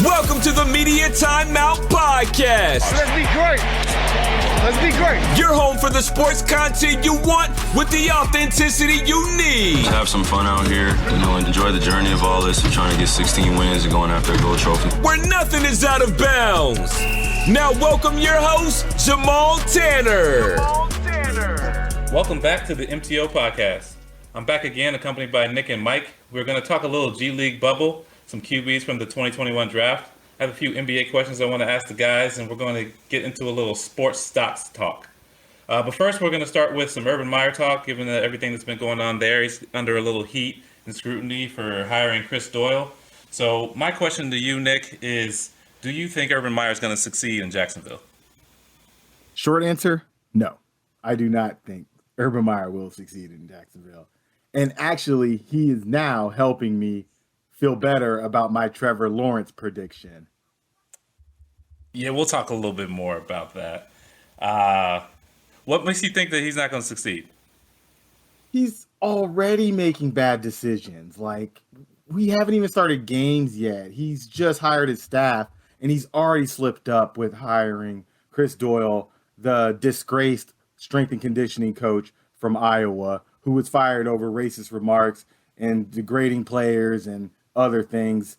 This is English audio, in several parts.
Welcome to the Media Timeout Podcast. Let's be great. Let's be great. Your home for the sports content you want with the authenticity you need. Just have some fun out here, enjoy the journey of all this. We're trying to get 16 wins and going after a gold trophy. Where nothing is out of bounds. Now welcome your host, Jamaal Tanner. Welcome back to the MTO Podcast. I'm back again, accompanied by Nick and Mike. We're going to talk a little G League bubble, some QBs from the 2021 draft. I have a few NBA questions I want to ask the guys, and we're going to get into a little sports stocks talk. But first, we're going to start with some Urban Meyer talk, given everything that's been going on there. He's under a little heat and scrutiny for hiring Chris Doyle. So my question to you, Nick, is do you think Urban Meyer is going to succeed in Jacksonville? Short answer, no. I do not think Urban Meyer will succeed in Jacksonville. And actually, he is now helping me feel better about my Trevor Lawrence prediction. Yeah, we'll talk a little bit more about that. What makes you think that he's not going to succeed? He's already making bad decisions. Like, we haven't even started games yet. He's just hired his staff, and he's already slipped up with hiring Chris Doyle, the disgraced strength and conditioning coach from Iowa, who was fired over racist remarks and degrading players and other things.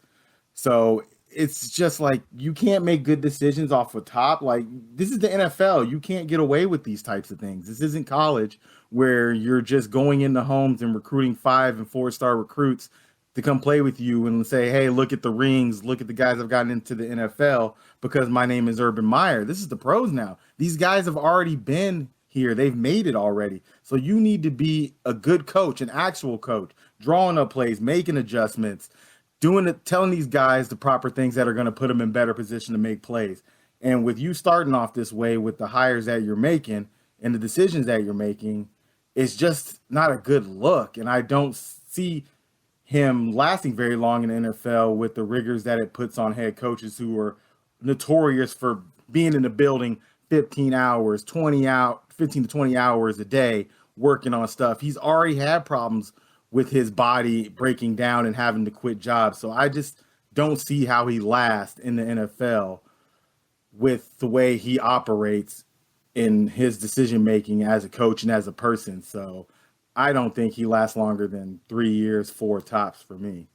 So it's just like, you can't make good decisions off the top. Like, this is the NFL. You can't get away with these types of things. This isn't college where you're just going into homes and recruiting 5- and 4-star recruits to come play with you and say, hey, look at the rings, look at the guys I've gotten into the NFL because my name is Urban Meyer. This is the pros now. These guys have already been here. They've made it already. So you need to be a good coach, an actual coach, drawing up plays, making adjustments, telling these guys the proper things that are going to put them in better position to make plays. And with you starting off this way with the hires that you're making and the decisions that you're making, it's just not a good look. And I don't see him lasting very long in the NFL with the rigors that it puts on head coaches who are notorious for being in the building 15 to 20 hours a day working on stuff. He's already had problems with his body breaking down and having to quit jobs. So I just don't see how he lasts in the NFL with the way he operates in his decision-making as a coach and as a person. So I don't think he lasts longer than 3 years, 4 tops for me.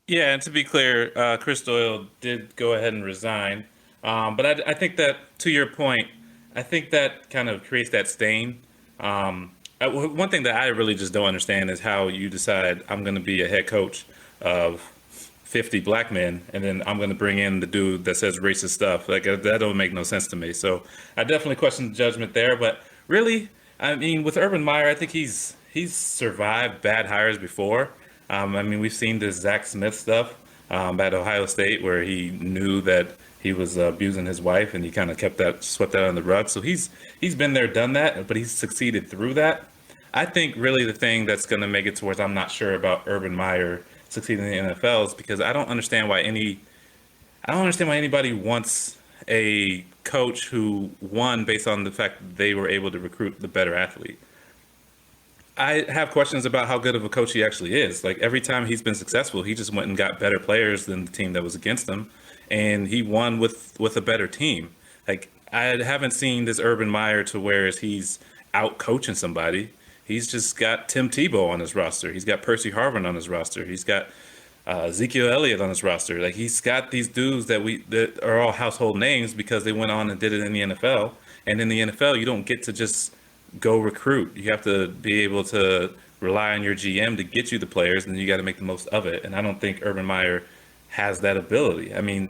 Yeah, and to be clear, Chris Doyle did go ahead and resign. But I think that, to your point, I think that kind of creates that stain. One thing that I really just don't understand is how you decide I'm going to be a head coach of 50 black men, and then I'm going to bring in the dude that says racist stuff. Like, that don't make no sense to me. So I definitely question the judgment there. But really, I mean, with Urban Meyer, I think he's survived bad hires before. I mean, we've seen this Zach Smith stuff at Ohio State, where he knew that he was abusing his wife, and he kind of swept that under the rug. So he's been there, done that, but he's succeeded through that. I think really the thing that's going to make it towards I'm not sure about Urban Meyer succeeding in the NFL is because I don't understand why anybody wants a coach who won based on the fact that they were able to recruit the better athlete. I have questions about how good of a coach he actually is. Like, every time he's been successful, he just went and got better players than the team that was against him, and he won with a better team. Like, I haven't seen this Urban Meyer to where he's out coaching somebody. He's just got Tim Tebow on his roster. He's got Percy Harvin on his roster. He's got Ezekiel Elliott on his roster. Like, he's got these dudes that are all household names because they went on and did it in the NFL. And in the NFL, you don't get to just go recruit. You have to be able to rely on your GM to get you the players, and then you got to make the most of it. And I don't think Urban Meyer has that ability. I mean,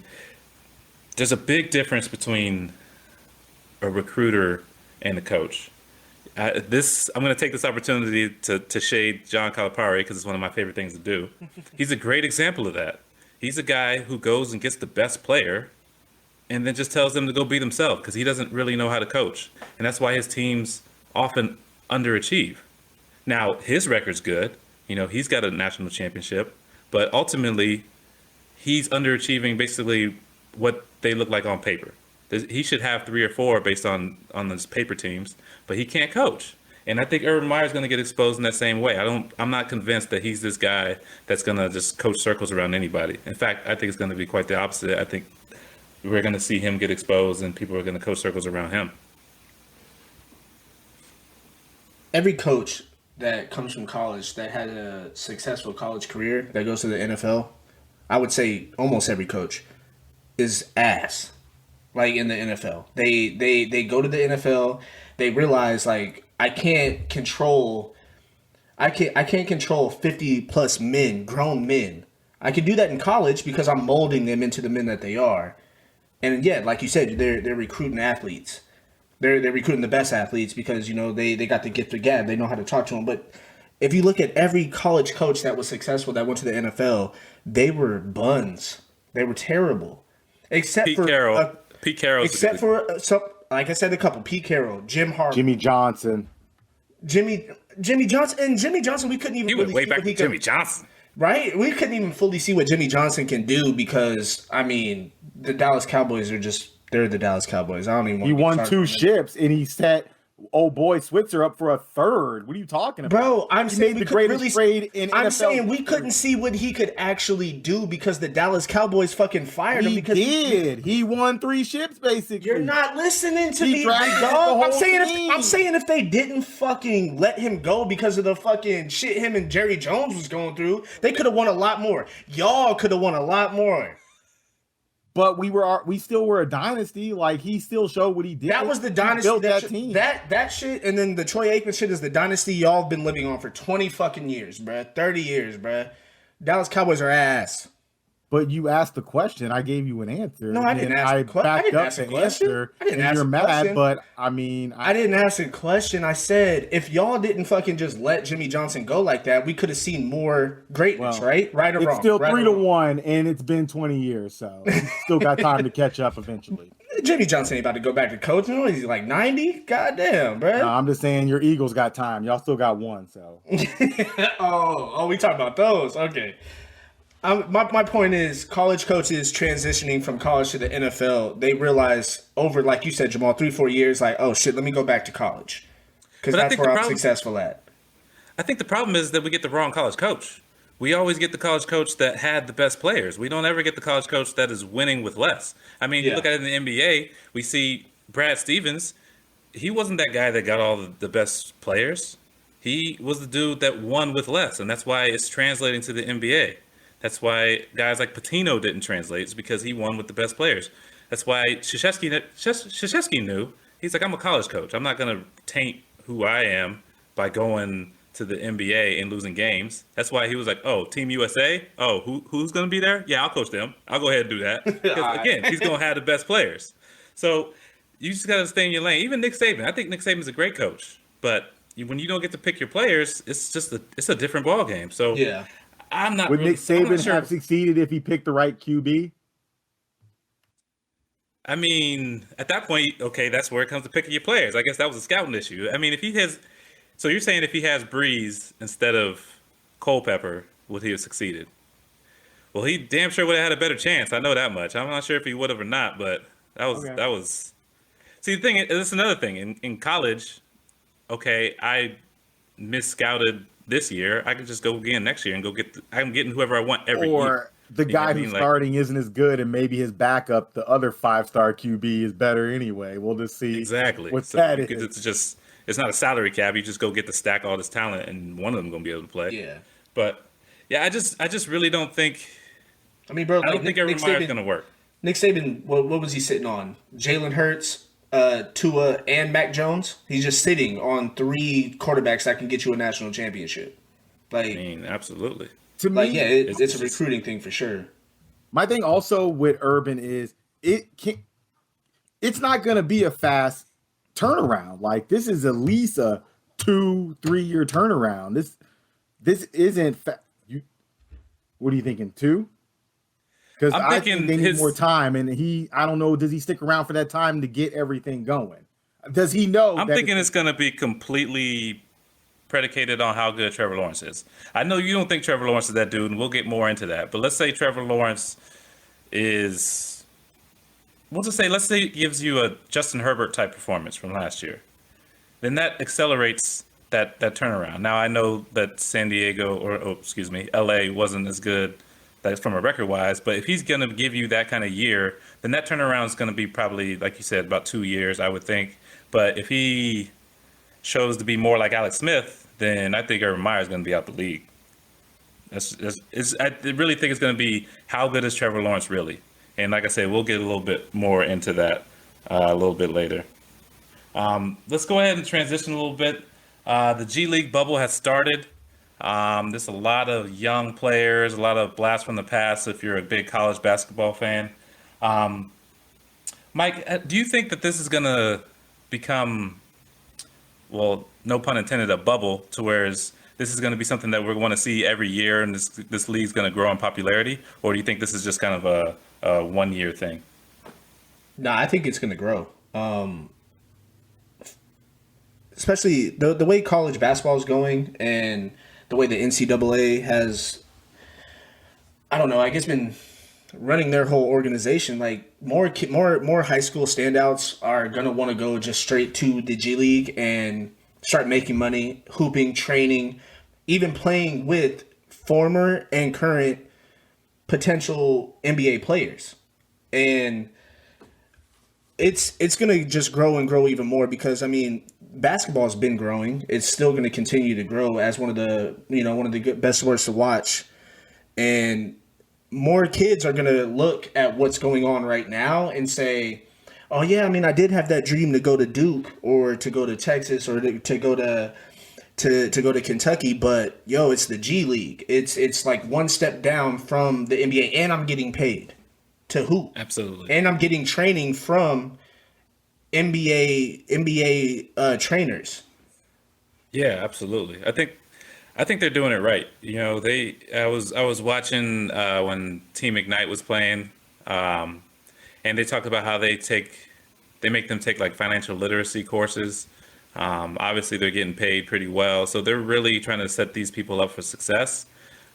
there's a big difference between a recruiter and a coach. I'm going to take this opportunity to shade John Calipari because it's one of my favorite things to do. He's a great example of that. He's a guy who goes and gets the best player and then just tells them to go beat himself because he doesn't really know how to coach. And that's why his teams often underachieve. Now, his record's good. He's got a national championship, but ultimately he's underachieving basically what they look like on paper. He should have 3 or 4 based on his paper teams, but he can't coach. And I think Urban Meyer's going to get exposed in that same way. I'm not convinced that he's this guy that's going to just coach circles around anybody. In fact, I think it's going to be quite the opposite. I think we're going to see him get exposed and people are going to coach circles around him. Every coach that comes from college that had a successful college career that goes to the NFL, I would say almost every coach is ass. Like in the NFL, they go to the NFL, they realize like I can't control 50 plus men, grown men. I can do that in college because I'm molding them into the men that they are. And yeah, like you said, they're recruiting athletes. They're recruiting the best athletes because, you know, they got the gift of gab. They know how to talk to them. But if you look at every college coach that was successful that went to the NFL, they were buns. They were terrible. Except Pete for Carroll. Pete Carroll. Except for some, like I said, a couple. Pete Carroll, Jim Harbaugh, Jimmy Johnson. Jimmy Johnson, and Jimmy Johnson. We couldn't even. He really went way see back what he to Jimmy Johnson. Right? We couldn't even fully see what Jimmy Johnson can do because, I mean, the Dallas Cowboys are just, they're the Dallas Cowboys. I don't even want He to won 2 ships and he set old boy Switzer up for a third. What are you talking about? Bro, I'm he saying made we the greatest really, trade in I'm NFL saying we history. couldn't see what he could actually do because the Dallas Cowboys fucking fired him He because did. He won 3 ships basically. You're not listening to He me, dragged dog. the whole I'm team. saying if they didn't fucking let him go because of the fucking shit him and Jerry Jones was going through, they could have won a lot more. Y'all could have won a lot more. But we still were a dynasty. Like he still showed what he did. That was the He dynasty. built that, that team. That shit, and then the Troy Aikman shit is the dynasty y'all have been living on for 20 fucking years, bruh. 30 years, bruh. Dallas Cowboys are ass. But you asked the question. I gave you an answer. No, I and didn't then ask I the question. I backed didn't up ask the the question. answer. I didn't and ask you're the mad, question. but I mean, I didn't ask a question. I said if y'all didn't fucking just let Jimmy Johnson go like that, we could have seen more greatness, Well, right? Right or it's wrong? still right 3-1, and it's been 20 years, so he's still got time to catch up eventually. Jimmy Johnson ain't about to go back to coaching. What is he, like 90? Goddamn, bro. No, I'm just saying your Eagles got time. Y'all still got 1, so. oh, we talking about those. Okay. My point is college coaches transitioning from college to the NFL, they realize over, like you said, Jamaal, 3-4 years, like, oh, shit, let me go back to college. Because that's where I'm successful at. I think the problem is that we get the wrong college coach. We always get the college coach that had the best players. We don't ever get the college coach that is winning with less. I mean, you look at it in the NBA, we see Brad Stevens. He wasn't that guy that got all the best players. He was the dude that won with less, and that's why it's translating to the NBA. That's why guys like Patino didn't translate. It's because he won with the best players. That's why Krzyzewski knew. He's like, I'm a college coach. I'm not going to taint who I am by going to the NBA and losing games. That's why he was like, oh, Team USA? Oh, who's going to be there? Yeah, I'll coach them. I'll go ahead and do that. Because, again, he's going to have the best players. So you just got to stay in your lane. Even Nick Saban. I think Nick Saban's a great coach. But when you don't get to pick your players, it's a different ball game. So yeah. I'm not. Would really, Nick Saban have succeeded if he picked the right QB? I mean, at that point, okay, that's where it comes to picking your players. I guess that was a scouting issue. I mean, if he has, so you're saying if he has Breeze instead of Culpepper, would he have succeeded? Well, he damn sure would have had a better chance. I know that much. I'm not sure if he would have or not, but that was. See, the thing is, this is another thing in college. Okay, I mis-scouted this year. I can just go again next year and go get. I'm getting whoever I want every year. Or the guy who's starting isn't as good, and maybe his backup, the other 5-star QB, is better anyway. We'll just see exactly what so, that because is. It's not a salary cap. You just go get to stack all this talent, and one of them gonna be able to play. Yeah. But yeah, I just really don't think. I mean, bro, I don't think Urban Meyer's gonna work. Nick Saban, what was he sitting on? Jalen Hurts, Tua, and Mac Jones. He's just sitting on 3 quarterbacks that can get you a national championship. Like, I mean, absolutely. To me, yeah, it's a recruiting thing for sure. My thing also with Urban is it's not going to be a fast turnaround. Like this is at least a 2-3 year turnaround. This isn't. What are you thinking? 2? Because I think they need more time, and I don't know. Does he stick around for that time to get everything going? Does he know? I'm thinking it's going to be completely predicated on how good Trevor Lawrence is. I know you don't think Trevor Lawrence is that dude, and we'll get more into that. But let's say Trevor Lawrence is, let's say he gives you a Justin Herbert type performance from last year. Then that accelerates that turnaround. Now I know that San Diego LA wasn't as good that's from a record wise, but if he's going to give you that kind of year, then that turnaround is going to be probably, like you said, about 2 years, I would think. But if he shows to be more like Alex Smith, then I think Urban Meyer is going to be out the league. I really think it's going to be how good is Trevor Lawrence really? And like I said, we'll get a little bit more into that a little bit later. Let's go ahead and transition a little bit. The G League bubble has started. There's a lot of young players, a lot of blasts from the past if you're a big college basketball fan. Mike, do you think that this is going to become, well, no pun intended, a bubble to where this is going to be something that we're going to see every year and this league's going to grow in popularity? Or do you think this is just kind of a 1 year thing? No, I think it's going to grow. Especially the way college basketball is going and the way the NCAA has, I don't know, I guess been running their whole organization. Like more high school standouts are gonna want to go just straight to the G League and start making money, hooping, training, even playing with former and current potential NBA players, and it's gonna just grow and grow even more because I mean, basketball has been growing. It's still going to continue to grow as one of the best sports to watch, and more kids are going to look at what's going on right now and say, "Oh yeah, I mean, I did have that dream to go to Duke or to go to Texas or to go to Kentucky, but yo, it's the G League. It's like one step down from the NBA, and I'm getting paid to hoop. Absolutely, and I'm getting training from NBA trainers." Yeah, absolutely. I think they're doing it right. You know, I was watching when Team Ignite was playing, and they talked about how they make them take like financial literacy courses. Obviously, they're getting paid pretty well, so they're really trying to set these people up for success.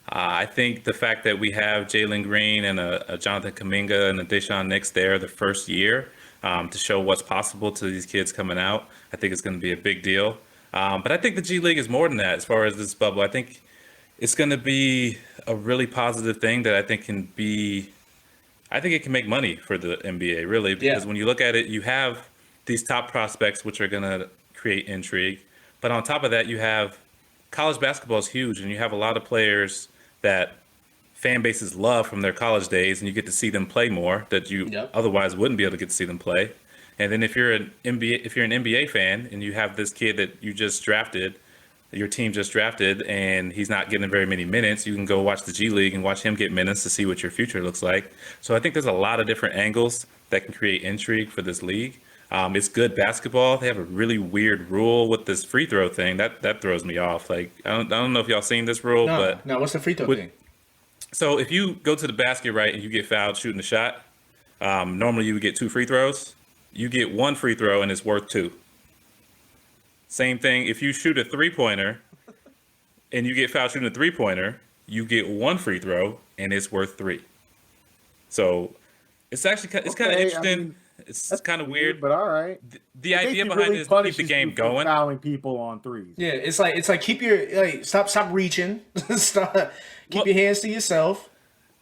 I think the fact that we have Jalen Green and a Jonathan Kuminga and a Deshaun Nix there the first year to show what's possible to these kids coming out, I think it's going to be a big deal. But I think the G League is more than that as far as this bubble. I think it's going to be a really positive thing that I think it can make money for the NBA, really, because when you look at it, you have these top prospects, which are going to create intrigue. But on top of that, you have college basketball is huge, and you have a lot of players that fan bases love from their college days, and you get to see them play more that you otherwise wouldn't be able to get to see them play. And then if you're an NBA fan and you have this kid that you just drafted, your team just drafted, and he's not getting very many minutes, you can go watch the G League and watch him get minutes to see what your future looks like. So I think there's a lot of different angles that can create intrigue for this league. It's good basketball. They have a really weird rule with this free throw thing. That throws me off. Like I don't know if y'all seen this rule, but what's the free throw thing? So if you go to the basket, right, and you get fouled shooting a shot, normally you would get 2 free throws. You get 1 free throw and it's worth 2. Same thing if you shoot a 3-pointer and you get fouled shooting a 3-pointer, you get 1 free throw and it's worth 3. So it's kind of interesting. I mean, it's kind of weird, but all right. The idea behind it is to keep the game going. Fouling people on threes. Yeah, it's like keep your stop reaching, keep your hands to yourself.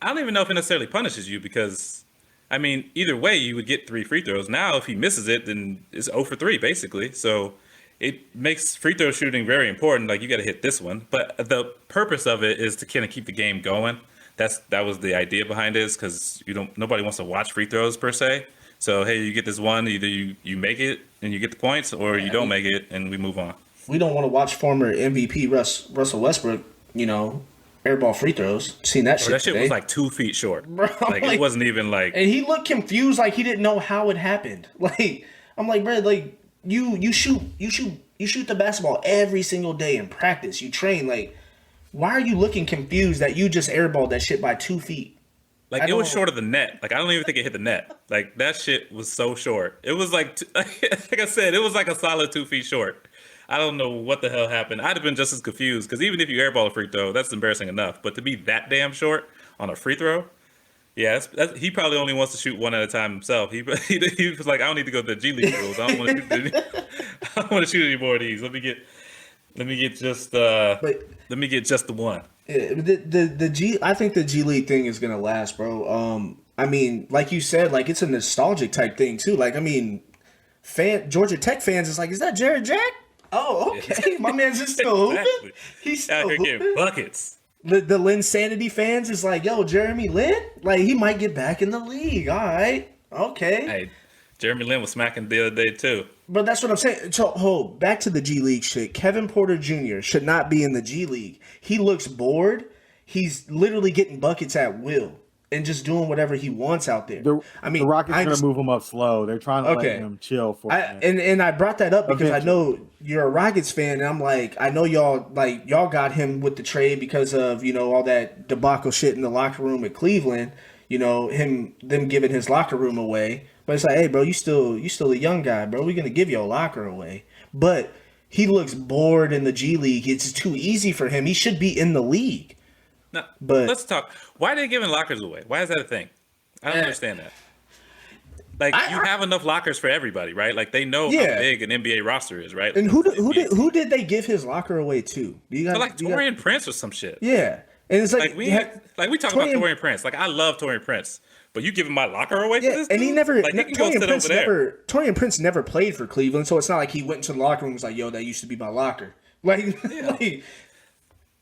I don't even know if it necessarily punishes you because, I mean, either way you would get 3 free throws. Now if he misses it, then it's 0 for 3 basically. So it makes free throw shooting very important. Like you got to hit this one, but the purpose of it is to kind of keep the game going. That was the idea behind it, because nobody wants to watch free throws per se. So, hey, you get this one, either you make it and you get the points, or you don't make it and we move on. We don't want to watch former MVP Russell Westbrook, airball free throws. Seen that shit. That shit today. Was like 2 feet short. Bro, like it wasn't even like. And he looked confused, like he didn't know how it happened. Like I'm like, bro, like you shoot the basketball every single day in practice. You train. Like, why are you looking confused that you just airballed that shit by 2 feet? Like, it was short of the net. Like, I don't even think it hit the net. Like, that shit was so short. It was like I said, it was like a solid 2 feet short. I don't know what the hell happened. I'd have been just as confused, because even if you airball a free throw, that's embarrassing enough. But to be that damn short on a free throw, yeah, he probably only wants to shoot one at a time himself. He was like, I don't need to go to the G League rules. I don't want to shoot any more of these. Let me get just But let me get just the one. the G, I think the G League thing is gonna last, bro. I mean, like you said, like it's a nostalgic type thing too. Like, I mean, Georgia Tech fans is like, is that Jared Jack? Oh, okay. My man's just still hooping. Exactly. He's still Out here getting hooping. buckets. The Lynn Sanity fans is like, yo, Jeremy Lin? Like, he might get back in the league. All right. Okay. Hey, Jeremy Lin was smacking the other day too. But that's what I'm saying. So, back to the G League shit. Kevin Porter Jr. should not be in the G League. He looks bored. He's literally getting buckets at will and just doing whatever he wants out there. The Rockets are going to move him up slow. They're trying to let him chill for a minute. And I brought that up because I know you're a Rockets fan, and I'm like, I know y'all got him with the trade because of, you know, all that debacle shit in the locker room at Cleveland, you know, them giving his locker room away. But it's like, hey, bro, you still a young guy, bro. We're going to give your locker away. But he looks bored in the G League. It's too easy for him. He should be in the league. Now, But let's talk. Why are they giving lockers away? Why is that a thing? I don't understand that. Like, you have enough lockers for everybody, right? Like, they know how big an NBA roster is, right? And who did they give his locker away to? Torian Prince or some shit. Yeah. And it's like we talk about Torian Prince. Like, I love Torian Prince. But you giving my locker away for this? And dude? he never. Like, he can go sit over there. Torian Prince never played for Cleveland, so it's not like he went into the locker room and was like, "Yo, that used to be my locker." Like,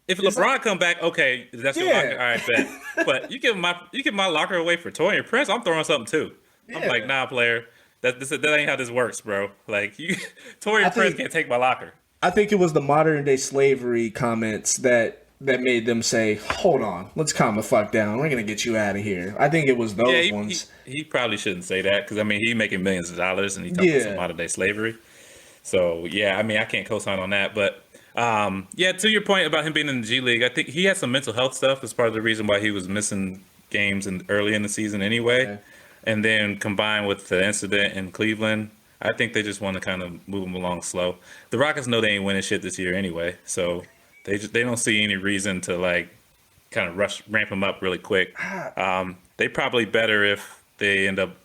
if LeBron come back, okay, that's your locker. All right, bet. But you give my locker away for Torian Prince, I'm throwing something too. I'm like, nah, player, that ain't how this works, bro. Like, Torian Prince can't take my locker. I think it was the modern day slavery comments that made them say, hold on, let's calm the fuck down. We're going to get you out of here. I think it was those ones. He probably shouldn't say that because, I mean, he's making millions of dollars and he's talking about modern day slavery. So, yeah, I mean, I can't co-sign on that. But, to your point about him being in the G League, I think he had some mental health stuff as part of the reason why he was missing games early in the season anyway. Okay. And then combined with the incident in Cleveland, I think they just want to kind of move him along slow. The Rockets know they ain't winning shit this year anyway, so they don't see any reason to like kind of ramp him up really quick. They probably better if they end up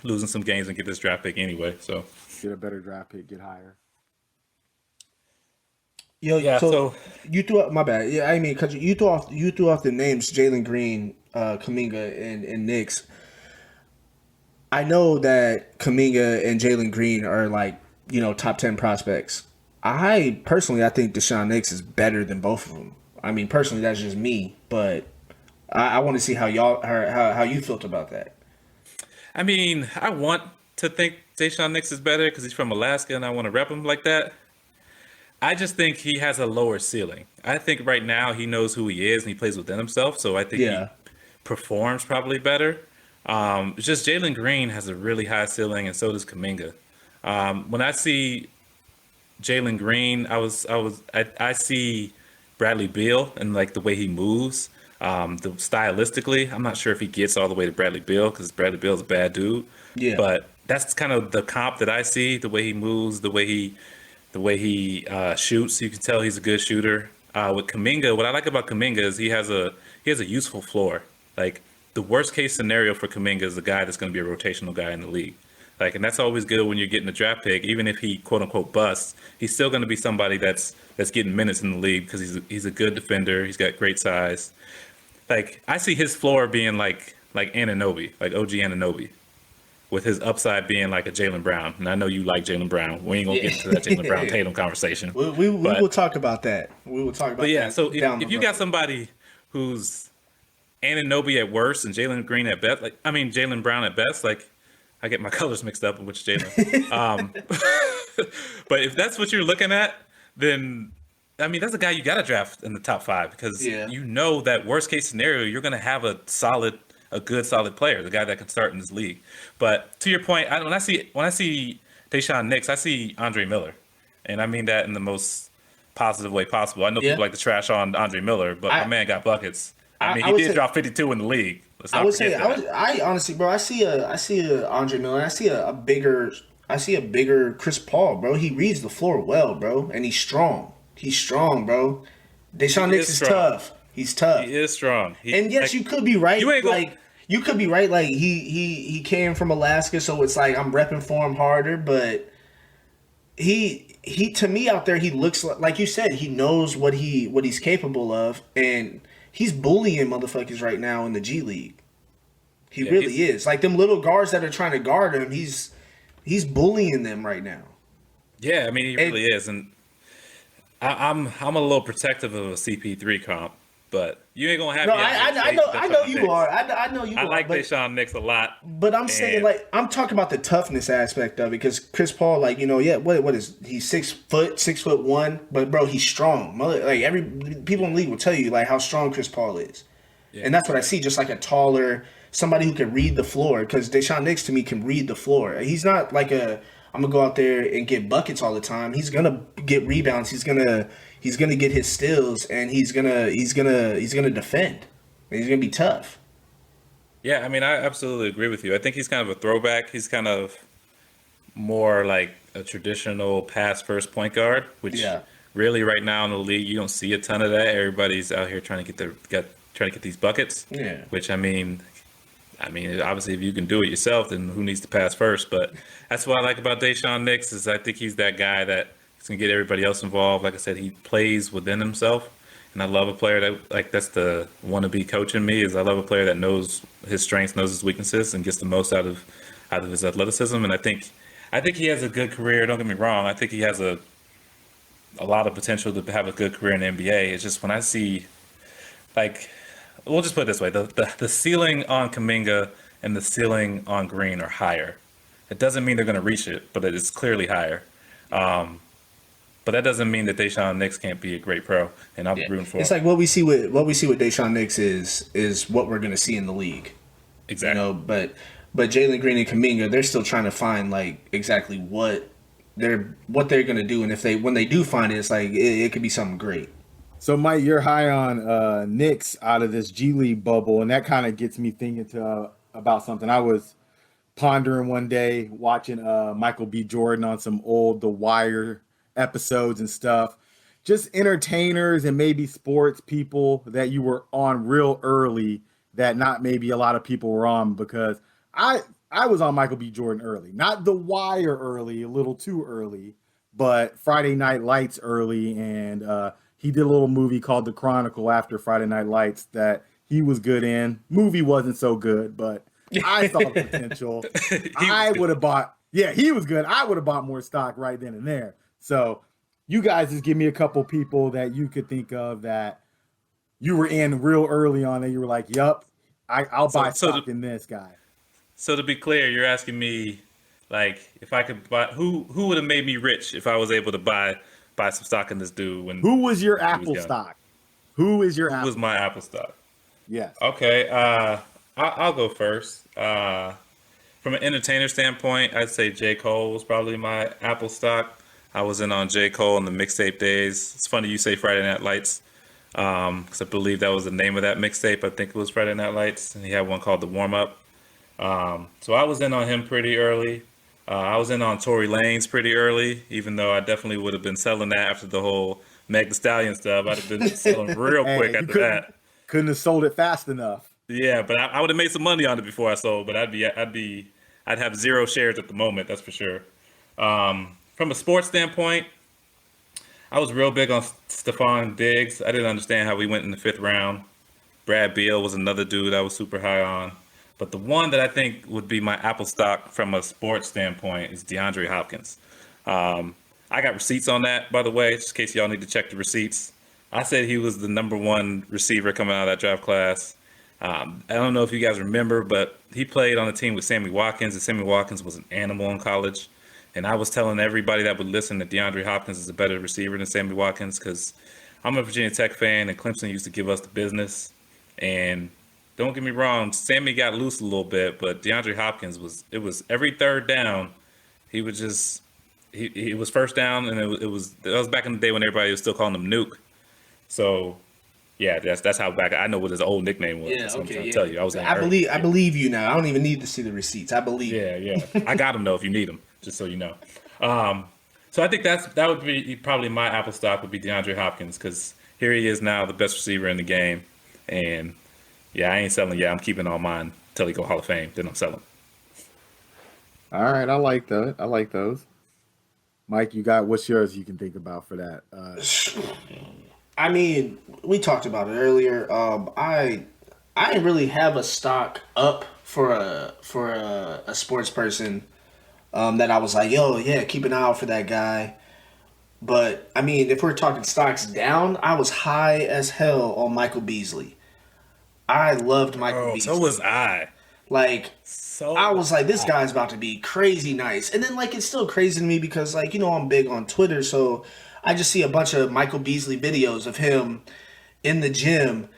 losing some games and get this draft pick anyway. So get a better draft pick, get higher. So you threw up, my bad. Yeah, I mean, because you threw off the names Jalen Green, Kuminga, and Knicks. I know that Kuminga and Jalen Green are like, you know, top 10 prospects. I think Deshaun Nix is better than both of them. I mean, personally, that's just me, but I want to see how you felt about that. I mean, I want to think Deshaun Nix is better because he's from Alaska and I want to rep him like that. I just think he has a lower ceiling. I think right now he knows who he is and he plays within himself, so I think he performs probably better. It's just Jalen Green has a really high ceiling, and so does Kuminga. When I see Jalen Green, I see Bradley Beal and like the way he moves. Stylistically, I'm not sure if he gets all the way to Bradley Beal because Bradley Beal's a bad dude. Yeah. But that's kind of the comp that I see. The way he moves, the way he shoots. You can tell he's a good shooter. With Kuminga, what I like about Kuminga is he has a useful floor. Like, the worst case scenario for Kuminga is the guy that's going to be a rotational guy in the league. Like, and that's always good when you're getting a draft pick. Even if he quote unquote busts, he's still going to be somebody that's getting minutes in the league because he's a good defender. He's got great size. Like, I see his floor being like Anunoby, like OG Anunoby, with his upside being like a Jaylen Brown. And I know you like Jaylen Brown. We ain't gonna get into that Jaylen Brown Tatum conversation. We will talk about that. We will talk about. But yeah, that so if you got somebody who's Anunoby at worst and Jalen Green at best, Jaylen Brown at best, like, I get my colors mixed up in which Jalen. But if that's what you're looking at, then I mean that's a guy you got to draft in the top 5 because you know that worst case scenario you're going to have a good solid player, the guy that can start in this league. But to your point, when I see Deshaun Nix, I see Andre Miller, and I mean that in the most positive way possible. I know people like to trash on Andre Miller, but my man got buckets. I mean, he did drop 52 in the league. I honestly, bro, I see a Andre Miller. I see a bigger Chris Paul, bro. He reads the floor well, bro, and he's strong. He's strong, bro. Deshaun Nix is tough. He's tough. He is strong. And yes, you could be right. You could be right. Like he came from Alaska, so it's like I'm repping for him harder. But he to me out there, he looks like you said, he knows what he's capable of, and he's bullying motherfuckers right now in the G League. He really is. Like them little guards that are trying to guard him, he's bullying them right now. Yeah, I mean he really is, and I'm a little protective of a CP3 comp, but you ain't gonna have. No, I know you are. I know you are. I like Deshaun Nix a lot, but I'm saying like I'm talking about the toughness aspect of it, because Chris Paul, like what is he's 6 foot, 6'1", but bro, he's strong. Like people in the league will tell you like how strong Chris Paul is, and that's what I see. Just like a taller somebody who can read the floor, because Deshaun Nix to me can read the floor. He's not like I'm gonna go out there and get buckets all the time. He's gonna get rebounds. He's gonna get his steals, and he's gonna defend. He's gonna be tough. Yeah, I mean, I absolutely agree with you. I think he's kind of a throwback. He's kind of more like a traditional pass first point guard, which really right now in the league you don't see a ton of that. Everybody's out here trying to get these buckets. Yeah. Which I mean, obviously, if you can do it yourself, then who needs to pass first? But that's what I like about Deshaun Nix is I think he's that guy that is going to get everybody else involved. Like I said, he plays within himself, and I love a player that that's the wannabe coach in me. Is I love a player that knows his strengths, knows his weaknesses, and gets the most out of his athleticism. And I think he has a good career. Don't get me wrong. I think he has a lot of potential to have a good career in the NBA. It's just when I see like. We'll just put it this way: the ceiling on Kuminga and the ceiling on Green are higher. It doesn't mean they're going to reach it, but it is clearly higher. But that doesn't mean that Deshaun Nix can't be a great pro, and I'm rooting for him. It's like what we see with Deshaun Nix is what we're going to see in the league. Exactly. But Jalen Green and Kuminga, they're still trying to find like exactly what they're going to do, and when they do find it, it's like it could be something great. So, Mike, you're high on Knicks out of this G League bubble, and that kind of gets me thinking about something. I was pondering one day watching Michael B. Jordan on some old The Wire episodes and stuff. Just entertainers and maybe sports people that you were on real early that not maybe a lot of people were on, because I was on Michael B. Jordan early. Not The Wire early, a little too early, but Friday Night Lights early, and he did a little movie called The Chronicle after Friday Night Lights that he was good in. Movie wasn't so good, but I saw the potential. I would have bought, he was good. I would have bought more stock right then and there. So you guys just give me a couple people that you could think of that you were in real early on and you were like, yup, I'll buy stock in this guy. So to be clear, you're asking me, like, if I could buy, who would have made me rich if I was able to buy some stock in this dude? Who was your Apple stock? Who was my Apple stock? Yes. Okay. I'll go first. From an entertainer standpoint, I'd say J. Cole was probably my Apple stock. I was in on J. Cole in the mixtape days. It's funny you say Friday Night Lights, because I believe that was the name of that mixtape. I think it was Friday Night Lights, and he had one called The Warm Up. So I was in on him pretty early. I was in on Tory Lanez pretty early, even though I definitely would have been selling that after the whole Meg Thee Stallion stuff. I'd have been selling real quick after that. Couldn't have sold it fast enough. Yeah, but I would have made some money on it before I sold. But I'd have 0 shares at the moment. That's for sure. From a sports standpoint, I was real big on Stephon Diggs. I didn't understand how we went in the 5th round. Brad Beal was another dude I was super high on. But the one that I think would be my Apple stock from a sports standpoint is DeAndre Hopkins. I got receipts on that, by the way, just in case y'all need to check the receipts. I said he was the number 1 receiver coming out of that draft class. I don't know if you guys remember, but he played on a team with Sammy Watkins, and Sammy Watkins was an animal in college. And I was telling everybody that would listen that DeAndre Hopkins is a better receiver than Sammy Watkins, because I'm a Virginia Tech fan, and Clemson used to give us the business. And don't get me wrong, Sammy got loose a little bit, but DeAndre Hopkins was every 3rd down, he was just he was first down, and that was back in the day when everybody was still calling him Nuke. So yeah, that's how back I know what his old nickname was. Yeah, so okay. I'm tell you, I believe you now. I don't even need to see the receipts. I believe. Yeah. I got them though if you need them, just so you know. So I think that would be probably my Apple stock would be DeAndre Hopkins, because here he is now, the best receiver in the game, and yeah, I ain't selling. Yeah, I'm keeping all mine until he go Hall of Fame. Then I'm selling. All right, I like that. I like those. Mike, what's yours you can think about for that? I mean, we talked about it earlier. I didn't really have a stock up for a sports person that I was like, yo, yeah, keep an eye out for that guy. But I mean, if we're talking stocks down, I was high as hell on Michael Beasley. I loved Michael Beasley. So was I. Like, I was like, this guy's about to be crazy nice. And then, like, it's still crazy to me because, like, I'm big on Twitter, so I just see a bunch of Michael Beasley videos of him in the gym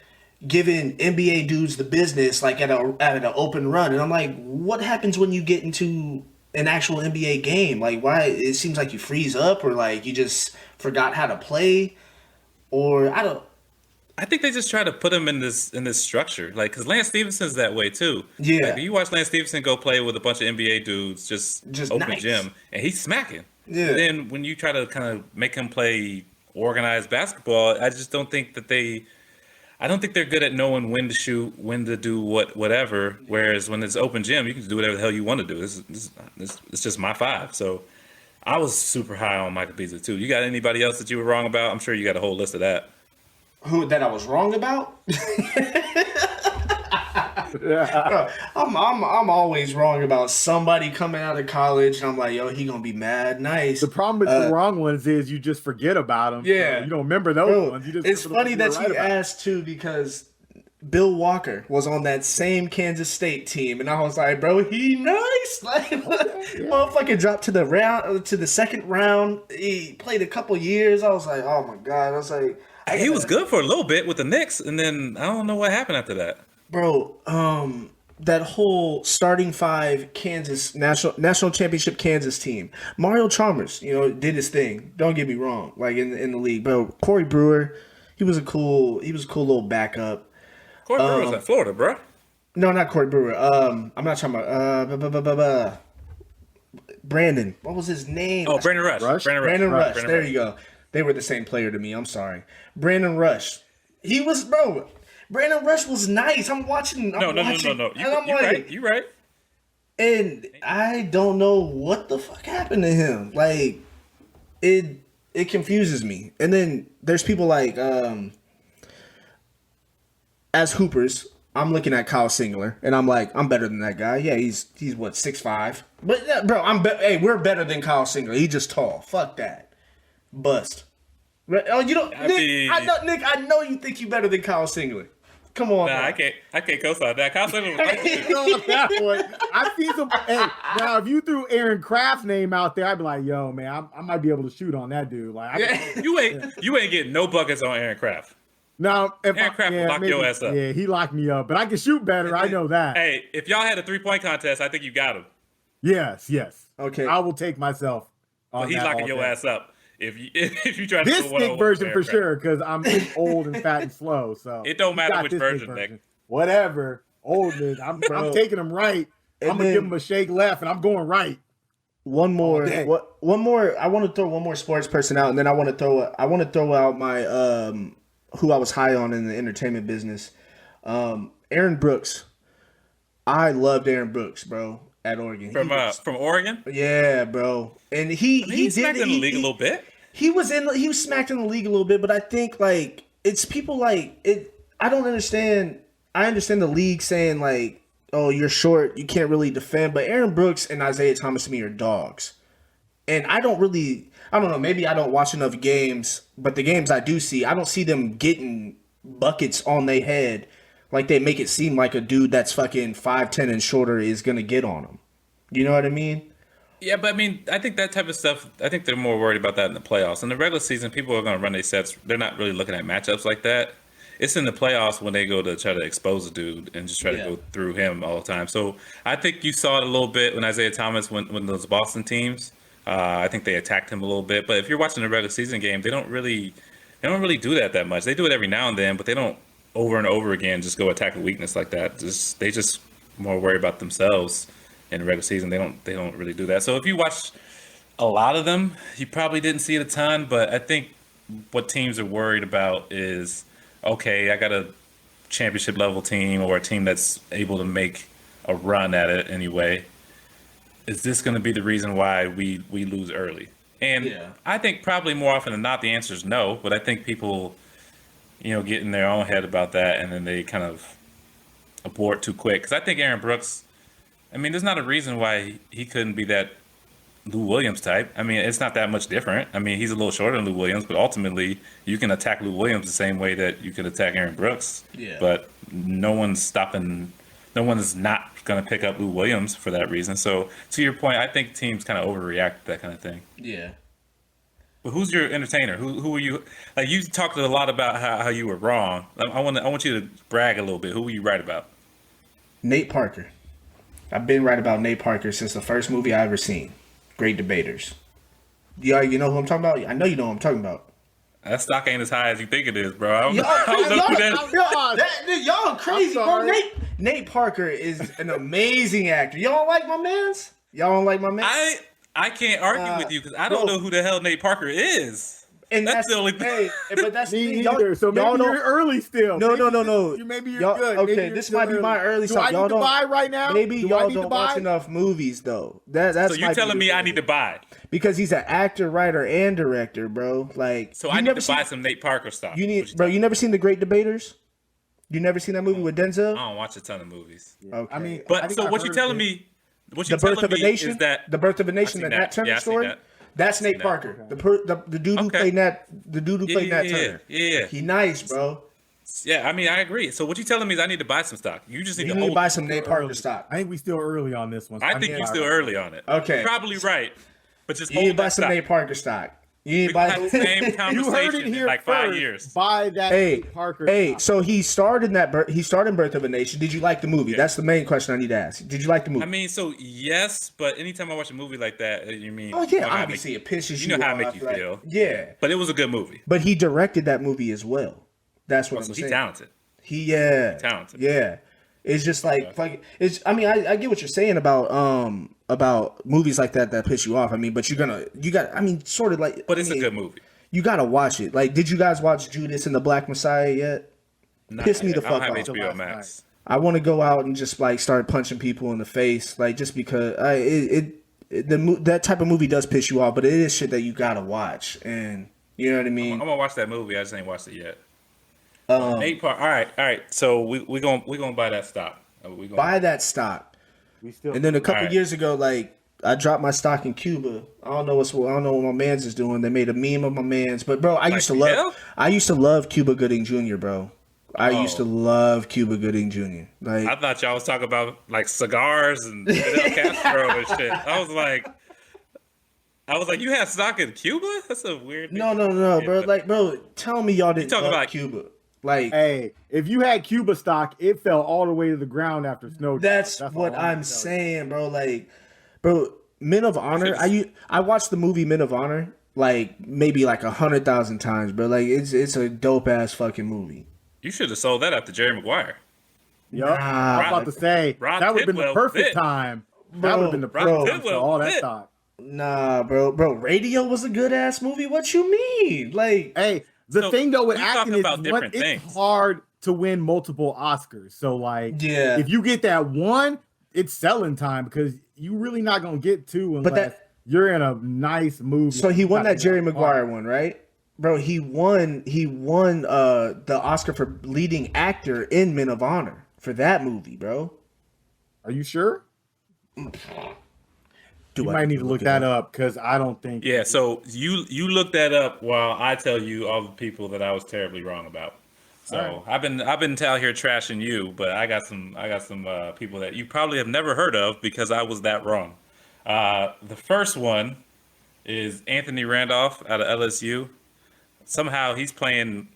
giving NBA dudes the business, like, at an open run. And I'm like, what happens when you get into an actual NBA game? Like, why? It seems like you freeze up, or, like, you just forgot how to play, or I don't. I think they just try to put him in this structure, like, because Lance Stevenson's that way too. Yeah, like, you watch Lance Stevenson go play with a bunch of NBA dudes, just open nice. gym, and he's smacking. Yeah. And then when you try to kind of make him play organized basketball, I just don't think that I don't think they're good at knowing when to shoot, when to do whatever. Whereas when it's open gym, you can do whatever the hell you want to do. It's just my five. So I was super high on Michael Beasley too. You got anybody else that you were wrong about? I'm sure you got a whole list of that. Who that I was wrong about? Bro, I'm always wrong about somebody coming out of college, and I'm like, yo, he gonna be mad nice. The problem with the wrong ones is you just forget about them. Yeah, so you don't remember those ones. You just it's funny that you asked too, because Bill Walker was on that same Kansas State team, and I was like, bro, he nice. Like, motherfucker dropped to the second round. He played a couple years. I was like, oh my god. I was like, he was good for a little bit with the Knicks, and then I don't know what happened after that. Bro, that whole starting five Kansas national championship Kansas team, Mario Chalmers, did his thing. Don't get me wrong, like in the league, bro. Corey Brewer, he was a cool little backup. Corey Brewer was at Florida, bro. No, not Corey Brewer. I'm not talking about Brandon. What was his name? Oh, Brandon Rush. Brandon Rush. There you go. They were the same player to me. I'm sorry. Brandon Rush. Brandon Rush was nice. I'm watching. No. You're right. And I don't know what the fuck happened to him. Like, it confuses me. And then there's people like, as hoopers, I'm looking at Kyle Singler, and I'm like, I'm better than that guy. Yeah, he's what, 6'5"? But yeah, bro, we're better than Kyle Singler. He's just tall. Fuck that. Bust. Oh, you don't, Nick. I know you think you better than Kyle Singler. Come on. Nah, I can't co-sign that. Kyle Singler was I see some. Hey, now if you threw Aaron Kraft's name out there, I'd be like, yo, man, I might be able to shoot on that dude. Like, you ain't getting no buckets on Aaron Kraft. Now, Aaron Kraft will lock your ass up. Yeah, he locked me up, but I can shoot better. I know that. Hey, if y'all had a 3-point contest, I think you got him. Yes. Okay. I will take myself. But he's locking your ass up. If you try to this Nick version for sure, because I'm old and fat and slow. So it don't matter which version, Nick. Whatever, old Nick. I'm taking him right. I'm gonna give him a shake left, and I'm going right. One more. I want to throw one more sports person out, and then I want to throw out my who I was high on in the entertainment business. Aaron Brooks. I loved Aaron Brooks, bro. At Oregon. From Oregon? Yeah, bro. And he smacked in the league a little bit. He was smacked in the league a little bit, but I think like it's people like it. I don't understand. I understand the league saying like, oh, you're short, you can't really defend, but Aaron Brooks and Isaiah Thomas to me are dogs. And I don't know, maybe I don't watch enough games, but the games I do see, I don't see them getting buckets on their head. Like, they make it seem like a dude that's fucking 5'10" and shorter is going to get on him. You know what I mean? Yeah, but I mean, I think that type of stuff, I think they're more worried about that in the playoffs. In the regular season, people are going to run their sets. They're not really looking at matchups like that. It's in the playoffs when they go to try to expose a dude and just try to go through him all the time. So I think you saw it a little bit when Isaiah Thomas went when those Boston teams. I think they attacked him a little bit. But if you're watching a regular season game, they don't really do that much. They do it every now and then, but they don't over and over again just go attack a weakness like that. They just more worry about themselves in the regular season. They don't really do that. So if you watch a lot of them, you probably didn't see it a ton, but I think what teams are worried about is, okay, I got a championship level team or a team that's able to make a run at it anyway. Is this going to be the reason why we lose early? And Yeah. I think probably more often than not, the answer is no. But I think people, get in their own head about that, and then they kind of abort too quick. Because I think Aaron Brooks, I mean, there's not a reason why he couldn't be that Lou Williams type. I mean, it's not that much different. I mean, he's a little shorter than Lou Williams, but ultimately, you can attack Lou Williams the same way that you could attack Aaron Brooks. Yeah. But no one's not going to pick up Lou Williams for that reason. So, to your point, I think teams kind of overreact to that kind of thing. Yeah. But who's your entertainer? Who are you? Like, you talked a lot about how you were wrong. I want you to brag a little bit. Who were you right about? Nate Parker. I've been right about Nate Parker since the first movie I ever seen. Great debaters. You know who I'm talking about? I know you know who I'm talking about. That stock ain't as high as you think it is, bro. I don't know Y'all, who that. y'all crazy, bro. Nate Parker is an amazing actor. Y'all don't like my mans? Y'all don't like my man? I can't argue with you because I don't know who the hell Nate Parker is. And that's the only thing. Hey, but that's Me y'all, neither. So maybe y'all you're don't. early still. No. Maybe you're Y'all- good. Okay, Maybe you're this still might be my early Do stuff. I need Y'all to don't buy right now? Maybe Do I y'all need to don't buy? watch enough movies though. That's So you're telling me I need to buy? because he's an actor, writer, and director, bro. Like So you I need never to seen- buy some Nate Parker stock. You need, bro. You never seen The Great Debaters? You never seen that movie with Denzel? I don't watch a ton of movies. Okay. I mean, I But think so I what you heard telling this. me? What The you Birth telling of a me Nation. is that The Birth of a I Nation, seen the Nat that. Turner Yeah, I seen story. that. That's seen Nate that. Parker. The dude who Okay. played Nat. The dude who played Nat Turner. Yeah. He nice, bro. Yeah, I mean, I agree. So what you telling me is I need to buy some stock. You just need You to need to hold. buy some Nate Parker stock. I think we still early on this one. I think you're still early on it. Okay. You're probably right. But just You need hold to buy that some stock. Nate Parker stock. You need We to can have the buy. same You conversation heard it here in like 5 first. years. Buy that Hey, Nate Parker. hey. stock. So he starred in that. He starred in Birth of a Nation. Did you like the movie? That's the main question I need to ask. Did you like the movie? I mean, so yes, but anytime I watch a movie like that, you mean? oh you yeah, know how it obviously make- it pisses you. you know how it off, make you like, feel. Yeah, But it was a good movie. but he directed that movie as well. That's what I'm So saying. he's talented. Yeah, talented. Yeah, it's just like fuck. It's. I mean, I get what you're saying about movies like that piss you off. I mean, but you got. I mean, sort of like. But it's I mean, a good movie. You gotta watch it. Like, did you guys watch Judas and the Black Messiah yet? Piss me the I don't fuck have off. HBO Max. I want to go out and just like start punching people in the face, like just because that type of movie does piss you off, but it is shit that you gotta watch, and you know what I I'm mean. gonna watch that movie. I just ain't watched it yet. Nate Parker. All right. So we gonna buy that stock. We gonna Buy that stock, We still. and then a couple Alright. years ago, like I dropped my stock in Cuba. I don't know what my man's is doing. They made a meme of my man's, but bro, I used to love Cuba Gooding Jr. Bro. I used to love Cuba Gooding Jr. Like I thought y'all was talking about like cigars and Fidel Castro and shit. I was like, you have stock in Cuba? That's a weird. no, bro. but- Like, bro, tell me y'all didn't talking love about- Cuba. Like, Hey, if you had Cuba stock, it fell all the way to the ground after snow. that's all what I'm I'm telling you. saying, bro. Like, bro, Men of Honor. I watched the movie Men of Honor like maybe like 100,000 times, bro. Like, it's a dope ass fucking movie. You should have sold that after Jerry Maguire. Yup. I was about to say Ron that would have been the Tidwell perfect fit. time. That Bro, would have been the Ron perfect time for Tidwell all that fit. stock. Nah, bro. Radio was a good ass movie. What you mean? Like, Hey, the So, thing though with we acting talking is about different it's things. hard to win multiple Oscars. So like, Yeah. if you get that one, it's selling time because you really not gonna get two unless that- you're in a nice movie. so he won that Jerry Maguire Maguire one, right? Bro, he won the Oscar for leading actor in Men of Honor for that movie, bro. Are you sure? Do You I might need to look it that up? up because I don't think. Yeah. So you look that up while I tell you all the people that I was terribly wrong about. So I've been out here trashing you, but I got some people that you probably have never heard of because I was that wrong. The first one is Anthony Randolph out of LSU. Somehow he's playing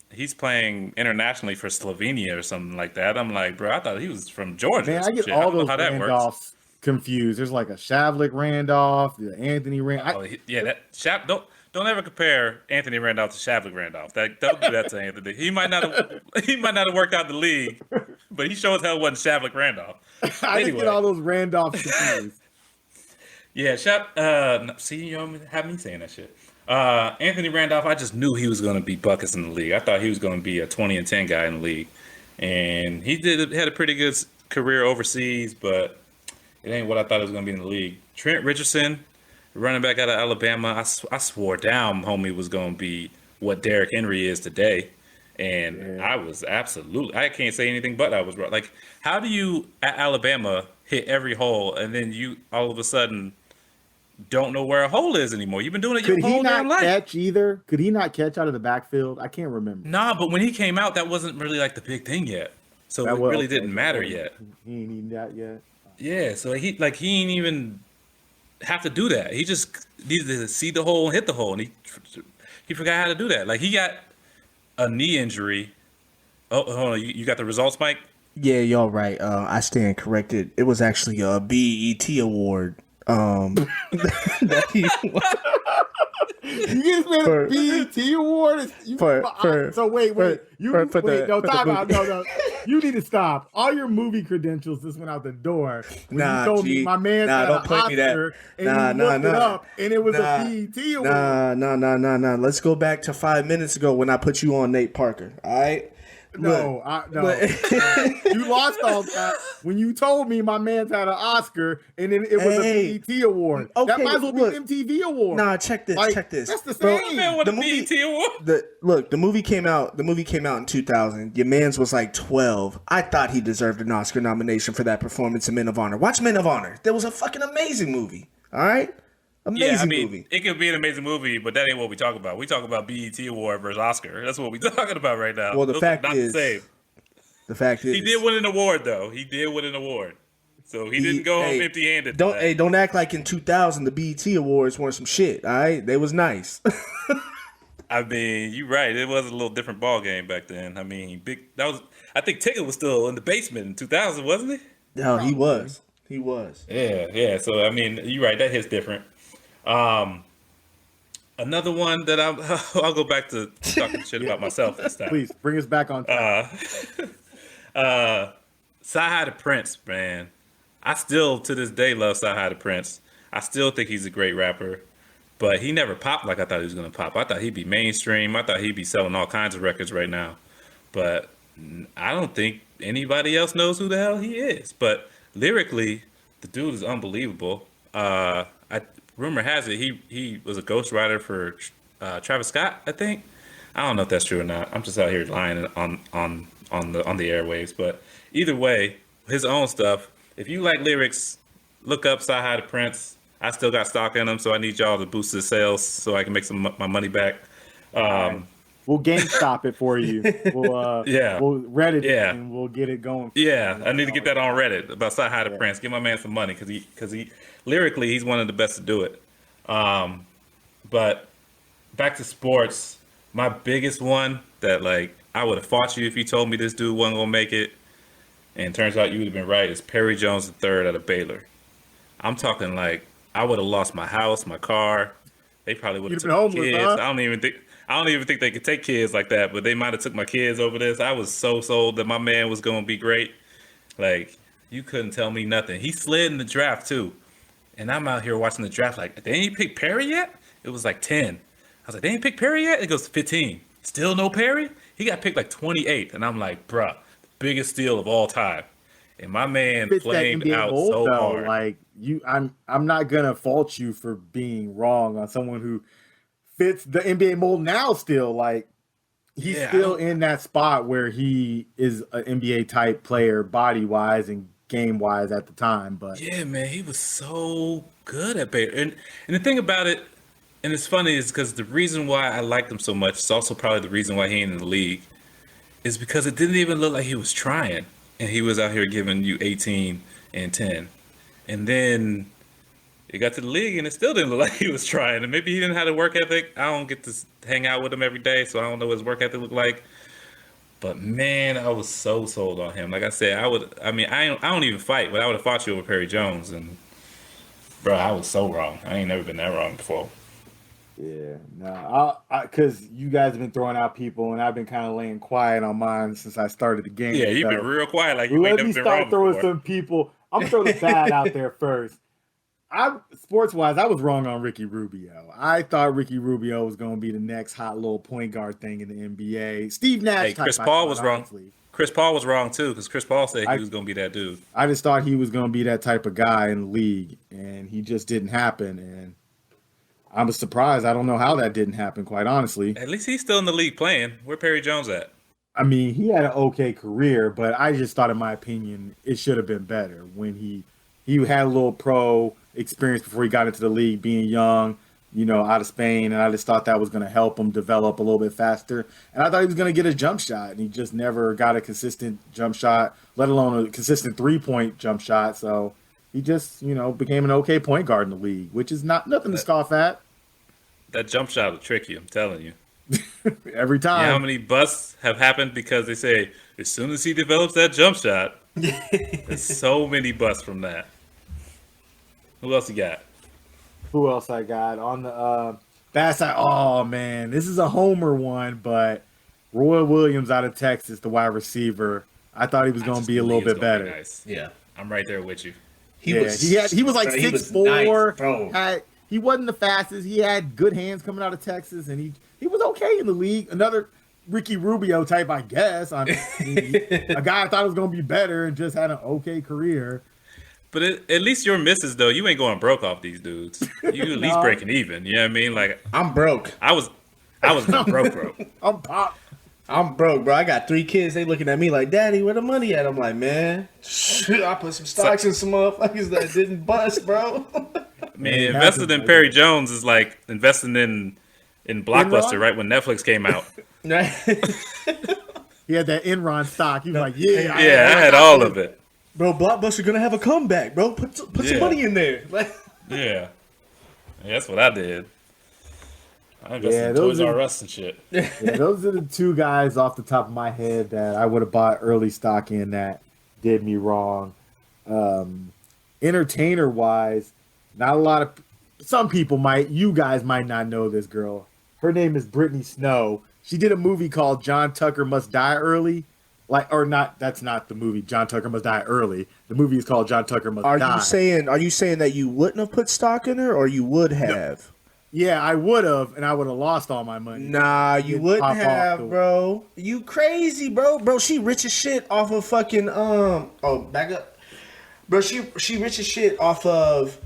internationally for Slovenia or something like that. I'm like, bro, I thought he was from Georgia. or Man, I some get shit. all don't know those how that works. Randolphs confused. There's like a Shavlik Randolph, the Anthony Randolph. Don't ever compare Anthony Randolph to Shavlik Randolph. Don't do that to Anthony. He might not have worked out the league, but he sure as hell wasn't Shavlik Randolph. I just Anyway. get all those Randolphs confused. Yeah, see, you don't have me saying that shit. Anthony Randolph, I just knew he was going to be buckets in the league. I thought he was going to be a 20 and 10 guy in the league, and he had a pretty good career overseas, but it ain't what I thought it was going to be in the league. Trent Richardson running back out of Alabama. I swore down homie was going to be what Derrick Henry is today. And I was I can't say anything but I was wrong. Like, how do you, at Alabama, hit every hole and then you all of a sudden don't know where a hole is anymore? You've been doing it your whole damn life. Could he not catch either? Could he not catch out of the backfield? I can't remember. Nah, but when he came out, that wasn't really like the big thing yet. So it really didn't matter yet. He ain't even that yet. Yeah, so he ain't even have to do that. He just needed to see the hole and hit the hole, and he forgot how to do that. Like, he got a knee injury. Oh, hold on, you got the results, Mike? Yeah, y'all right. I stand corrected. It was actually a BET award. That he You just made a BET award. Time out. No. You need to stop. All your movie credentials just went out the door. When you told me my man had an Oscar and you looked it up and it was a BET award. Nah. Let's go back to 5 minutes ago when I put you on Nate Parker. All right. No. You lost all that when you told me my man's had an Oscar and then it was a BET award. Okay, that might as well be an MTV award. Nah, check this. That's the same. Man, what a BET award. The movie came out in 2000. Your man's was like 12. I thought he deserved an Oscar nomination for that performance in Men of Honor. Watch Men of Honor. That was a fucking amazing movie. All right. Amazing movie. It could be an amazing movie, but that ain't what we talk about. We talk about BET award versus Oscar. That's what we talking about right now. Well, the fact is, he did win an award, though. He did win an award, so he didn't go home empty-handed. Don't act like in 2000 the BET awards weren't some shit. All right, they was nice. I mean, you're right. It was a little different ball game back then. I mean, I think Ticket was still in the basement in 2000, wasn't he? No, he was. He was. Yeah. So I mean, you're right. That hits different. Another one that I'll go back to talking shit about myself this time. Please bring us back on track. Sci-Hi the Prince, man. I still to this day love Sci-Hi the Prince. I still think he's a great rapper, but he never popped like I thought he was gonna pop. I thought he'd be mainstream. I thought he'd be selling all kinds of records right now, but I don't think anybody else knows who the hell he is. But lyrically, the dude is unbelievable. Rumor has it he was a ghostwriter for Travis Scott, I think. I don't know if that's true or not. I'm just out here lying on the airwaves. But either way, his own stuff. If you like lyrics, look up Sci-Hi the Prince. I still got stock in them, so I need y'all to boost his sales so I can make some my money back. We'll GameStop it for you. We'll Reddit it and we'll get it going. Yeah, I need to get that on Reddit about Sci-Hi the Prince. Give my man some money because he lyrically he's one of the best to do it. But back to sports, my biggest one that like I would have fought you if you told me this dude wasn't gonna make it, and turns out you would have been right. Is Perry Jones III out of Baylor? I'm talking like I would have lost my house, my car. They probably would have took kids. Huh? I don't even think they could take kids like that, but they might have took my kids over this. I was so sold that my man was going to be great. Like, you couldn't tell me nothing. He slid in the draft, too. And I'm out here watching the draft like, they ain't picked Perry yet? It was like 10. I was like, they ain't picked Perry yet? It goes 15. Still no Perry? He got picked like 28. And I'm like, bruh, biggest steal of all time. And my man flamed out so hard. Like, I'm not going to fault you for being wrong on someone who fits the NBA mold now still. Like, he's still in that spot where he is an NBA type player body-wise and game-wise at the time. But yeah, man, he was so good at Baylor. And the thing about it, and it's funny, is because the reason why I liked him so much is also probably the reason why he ain't in the league, is because it didn't even look like he was trying. And he was out here giving you 18 and 10. And then it got to the league and it still didn't look like he was trying. And maybe he didn't have a work ethic. I don't get to hang out with him every day, so I don't know what his work ethic looked like. But man, I was so sold on him. Like I said, I don't even fight, but I would have fought you over Perry Jones. And bro, I was so wrong. I ain't never been that wrong before. Yeah, no, because you guys have been throwing out people, and I've been kind of laying quiet on mine since I started the game. Yeah, you've been real quiet. Like you ain't never been wrong. Let me start throwing some people. I'm gonna throw the bad out there first. Sports-wise, I was wrong on Ricky Rubio. I thought Ricky Rubio was going to be the next hot little point guard thing in the NBA. Steve Nash. Hey, Chris Paul was wrong. Chris Paul was wrong too, because Chris Paul said he was going to be that dude. I just thought he was going to be that type of guy in the league, and he just didn't happen. And I was surprised. I don't know how that didn't happen, quite honestly. At least he's still in the league playing. Where Perry Jones at? I mean, he had an okay career, but I just thought, in my opinion, it should have been better when he had a little pro experience before he got into the league, being young, out of Spain, and I just thought that was going to help him develop a little bit faster. And I thought he was going to get a jump shot, and he just never got a consistent jump shot, let alone a consistent 3-point jump shot. So he just, became an okay point guard in the league, which is nothing to scoff at. That jump shot will trick you, I'm telling you. Every time. You know how many busts have happened because they say, as soon as he develops that jump shot, there's so many busts from that. Who else you got? Who else I got? On the bad side, oh, man. This is a homer one, but Roy Williams out of Texas, the wide receiver, I thought he was going to be a little bit better. Nice. Yeah. I'm right there with you. He was like 6'4". Nice, he wasn't the fastest. He had good hands coming out of Texas, and he was okay in the league. Another Ricky Rubio type, I guess. A guy I thought was going to be better and just had an okay career. But at least your misses, though, you ain't going broke off these dudes. You at least breaking even. You know what I mean? Like, I'm broke. I was broke. I'm pop. I'm broke, bro. I got 3 kids. They looking at me like, Daddy, where the money at? I'm like, man, I put some stocks in some motherfuckers that didn't bust, bro. Man, investing in Perry Jones is like investing in Blockbuster right when Netflix came out. He had that Enron stock. He was like, I had all of it. Bro, Blockbuster gonna have a comeback, bro. Put some money in there. Yeah, that's what I did. I invested in Toys R Us and shit. Yeah, those are the 2 guys off the top of my head that I would have bought early stock in that did me wrong. Entertainer-wise, not a lot of... Some people might... You guys might not know this girl. Her name is Brittany Snow. She did a movie called John Tucker Must Die Early. That's not the movie, John Tucker Must Die Early. The movie is called John Tucker Must Die. Are you saying that you wouldn't have put stock in her, or you would have? No. Yeah, I would have, and I would have lost all my money. Nah, you wouldn't have, bro. You crazy, bro. Bro, she rich as shit off of fucking back up. Bro, she rich as shit off of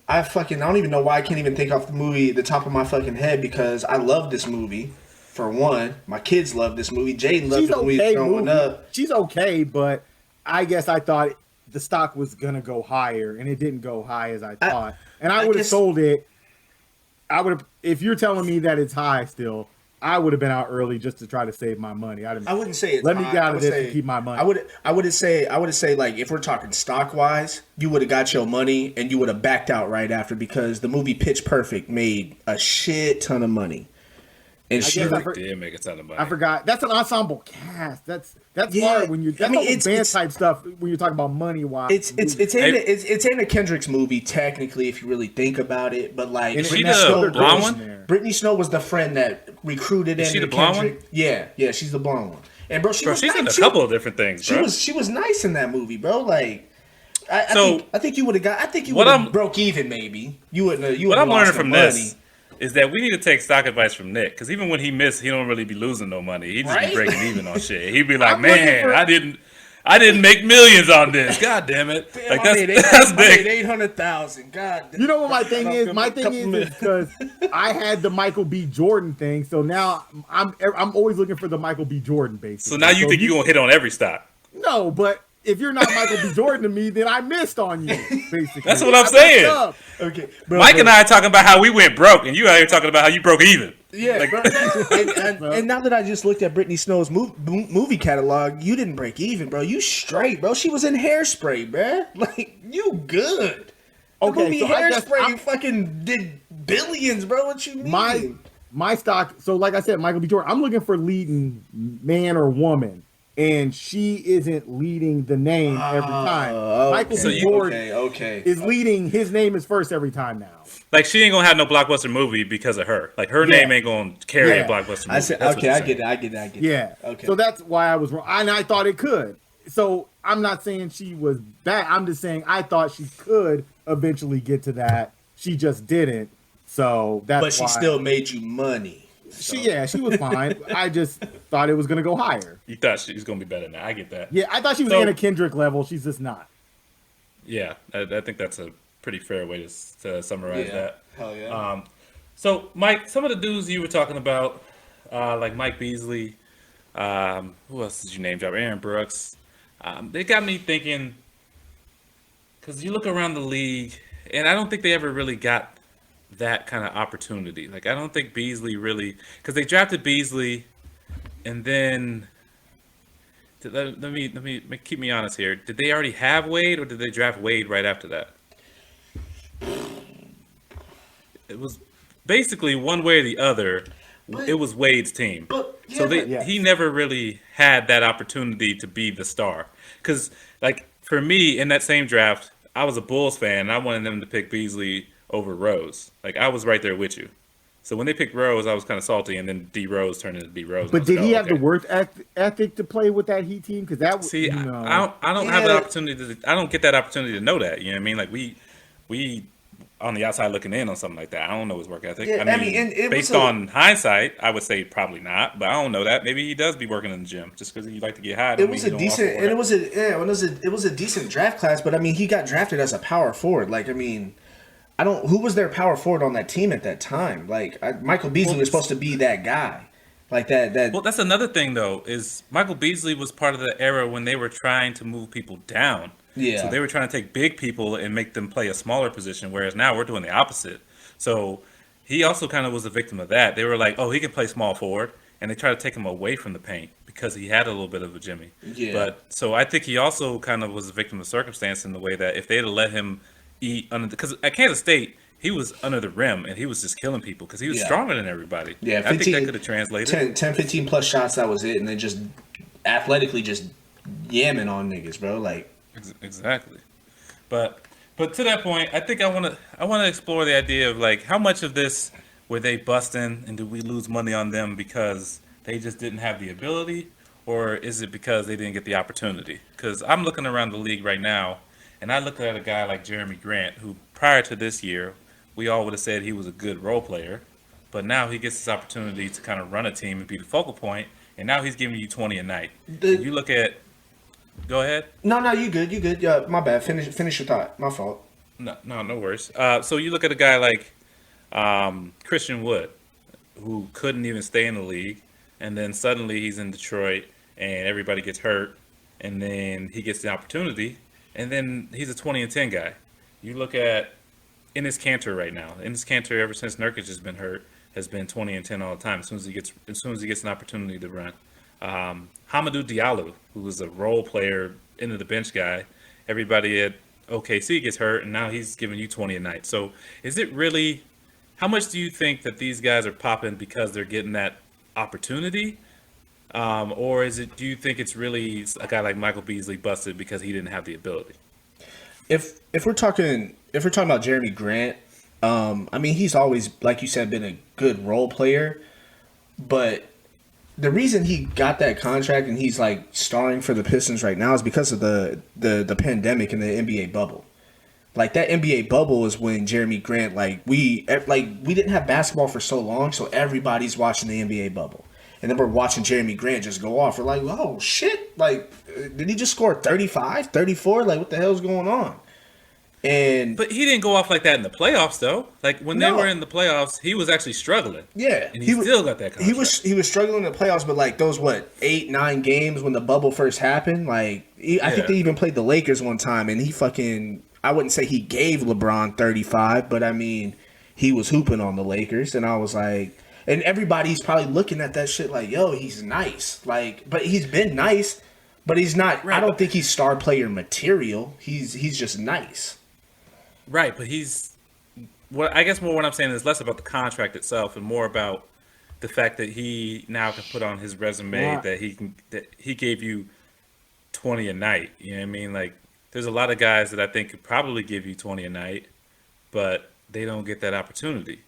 I don't even know why I can't even think off the top of my fucking head, because I love this movie. For one, my kids love this movie. Jaden loved the movie growing up. She's okay, but I guess I thought the stock was gonna go higher, and it didn't go high as I thought. And I would have sold it. I would have, if you're telling me that it's high still, I would have been out early just to try to save my money. I wouldn't say it's let me high. get out of this and keep my money. I would say like, if we're talking stock wise, you would have got your money and you would have backed out right after, because the movie Pitch Perfect made a shit ton of money. And she did make a ton of money. I forgot. That's an ensemble cast. That's hard when you're. It's band type stuff when you're talking about money. Wise, it's Anna Kendrick's movie technically, if you really think about it. But like, is she the blonde one? Brittany Snow was the friend that recruited. Is she the blonde one? Yeah, she's the blonde one. And bro, she's in a couple of different things. Bro. She was nice in that movie, bro. Like, I think you would have got. I think you would have broke even. Maybe you wouldn't. What I'm learning from this is that we need to take stock advice from Nick, because even when he missed, he don't really be losing no money. He just be breaking even on shit. He'd be like, "Man, I didn't make millions on this. God damn it!" Damn, like that's Nick. 800,000. God. You know what my thing is? My thing is because I had the Michael B. Jordan thing, so now I'm always looking for the Michael B. Jordan basically. So now you think you're gonna hit on every stock? No, but if you're not Michael B. Jordan to me, then I missed on you, basically. That's what I'm saying. Okay, Mike and I are talking about how we went broke, and you out here talking about how you broke even. Yeah, like, and now that I just looked at Brittany Snow's movie catalog, you didn't break even, bro. You straight, bro. She was in Hairspray, bro. Like, you good. Okay, movie so Hairspray, you fucking did billions, bro. What you mean? My stock, so like I said, Michael B. Jordan, I'm looking for leading man or woman. And she isn't leading the name every time. Michael B. Jordan is leading. His name is first every time now. Like, she ain't gonna have no blockbuster movie because of her. Like, her name ain't gonna carry a blockbuster movie. I get it. Yeah. Okay. So that's why I was wrong. And I thought it could. So I'm not saying she was bad. I'm just saying I thought she could eventually get to that. She just didn't. So that's why. But she still made you money. So. She was fine. I just thought it was going to go higher. You thought she was going to be better now. I get that. Yeah, I thought she was Anna Kendrick level. She's just not. Yeah, I think that's a pretty fair way to summarize that. Hell yeah. So, Mike, some of the dudes you were talking about, like Mike Beasley, who else did you name drop? Aaron Brooks. They got me thinking because you look around the league, and I don't think they ever really got that kind of opportunity. Like, I don't think Beasley really, because they drafted Beasley, and then let me keep me honest here. Did they already have Wade, or did they draft Wade right after that? It was basically one way or the other. But, It was Wade's team. but So yeah, but Yes. he never really had that opportunity to be the star. Because like for me in that same draft, I was a Bulls fan and I wanted them to pick Beasley over Rose. Like I was right there with you. So when they picked Rose, I was kind of salty, and then D Rose turned into D Rose. And I But was did like, he oh, have the okay. work ethic to play with that Heat team? Because See, you know, I don't have Yeah. the opportunity to. I don't get that opportunity to know that. You know what I mean? Like we on the outside looking in on something like that. I don't know his work ethic. Yeah, I mean, and it was based a- on hindsight, I would say probably not. But I don't know that. Maybe he does be working in the gym just because he like to get high. it was a decent, and it was a decent draft class. But I mean, he got drafted as a power forward. Like, I mean, I don't. Who was their power forward on that team at that time? Like, Michael Beasley was supposed to be that guy, like that. Well, that's another thing though. Is Michael Beasley was part of the era when they were trying to move people down. Yeah. So they were trying to take big people and make them play a smaller position, whereas now we're doing the opposite. So he also kind of was a victim of that. They were like, oh, he can play small forward, and they tried to take him away from the paint because he had a little bit of a Jimmy. Yeah. But so I think he also kind of was a victim of circumstance in the way that if they'd have let him eat under because at Kansas State he was under the rim and he was just killing people because he was Yeah. stronger than everybody. Yeah, I think 15 that could have translated. 10, 15 plus shots. That was it, and then just athletically just yamming on niggas, bro. Like, Exactly. But to that point, I think I want to explore the idea of like how much of this were they busting and do we lose money on them because they just didn't have the ability, or is it because they didn't get the opportunity? Because I'm looking around the league right now, and I look at a guy like Jeremy Grant, who prior to this year, we all would have said he was a good role player, but now he gets this opportunity to kind of run a team and be the focal point, and now he's giving you 20 a night. The- You look at, go ahead. no, you good, you good. Yeah, my bad. Finish your thought. My fault. No worries. So you look at a guy like Christian Wood, who couldn't even stay in the league, and then suddenly he's in Detroit, and everybody gets hurt, and then he gets the opportunity, and then he's a 20 and 10 guy. You look at Enes Kanter right now. Enes Kanter, ever since Nurkic has been hurt, has been 20 and 10 all the time. As soon as he gets an opportunity to run. Hamidou Diallo, who was a role player, into the bench guy. Everybody at OKC gets hurt, and now he's giving you 20 a night. So is it really? How much do you think that these guys are popping because they're getting that opportunity, or is it? Do you think it's really a guy like Michael Beasley busted because he didn't have the ability? If we're talking about Jeremy Grant, I mean, he's always, like you said, been a good role player, but the reason he got that contract and he's like starring for the Pistons right now is because of the pandemic and the NBA bubble. Like, that NBA bubble is when Jeremy Grant, we didn't have basketball for so long, so everybody's watching the NBA bubble. And then we're watching Jeremy Grant just go off. We're like, oh, shit. Like, did he just score 35, 34? Like, what the hell's going on? And But he didn't go off like that in the playoffs, though. Like when they No. were in the playoffs, he was actually struggling. yeah, and he still got that contract. He was struggling in the playoffs, but like those 8-9 games when the bubble first happened, I think Yeah. they even played the Lakers one time, and he fucking, I wouldn't say he gave LeBron 35, but I mean he was hooping on the Lakers, and I was like, and everybody's probably looking at that shit like, yo, he's nice, but he's been nice, but he's not. Right. I don't think he's star player material. He's just nice. Right, but I guess more what I'm saying is less about the contract itself and more about the fact that he now can put on his resume Yeah. that he gave you 20 a night. You know what I mean? Like there's a lot of guys that I think could probably give you 20 a night, but they don't get that opportunity.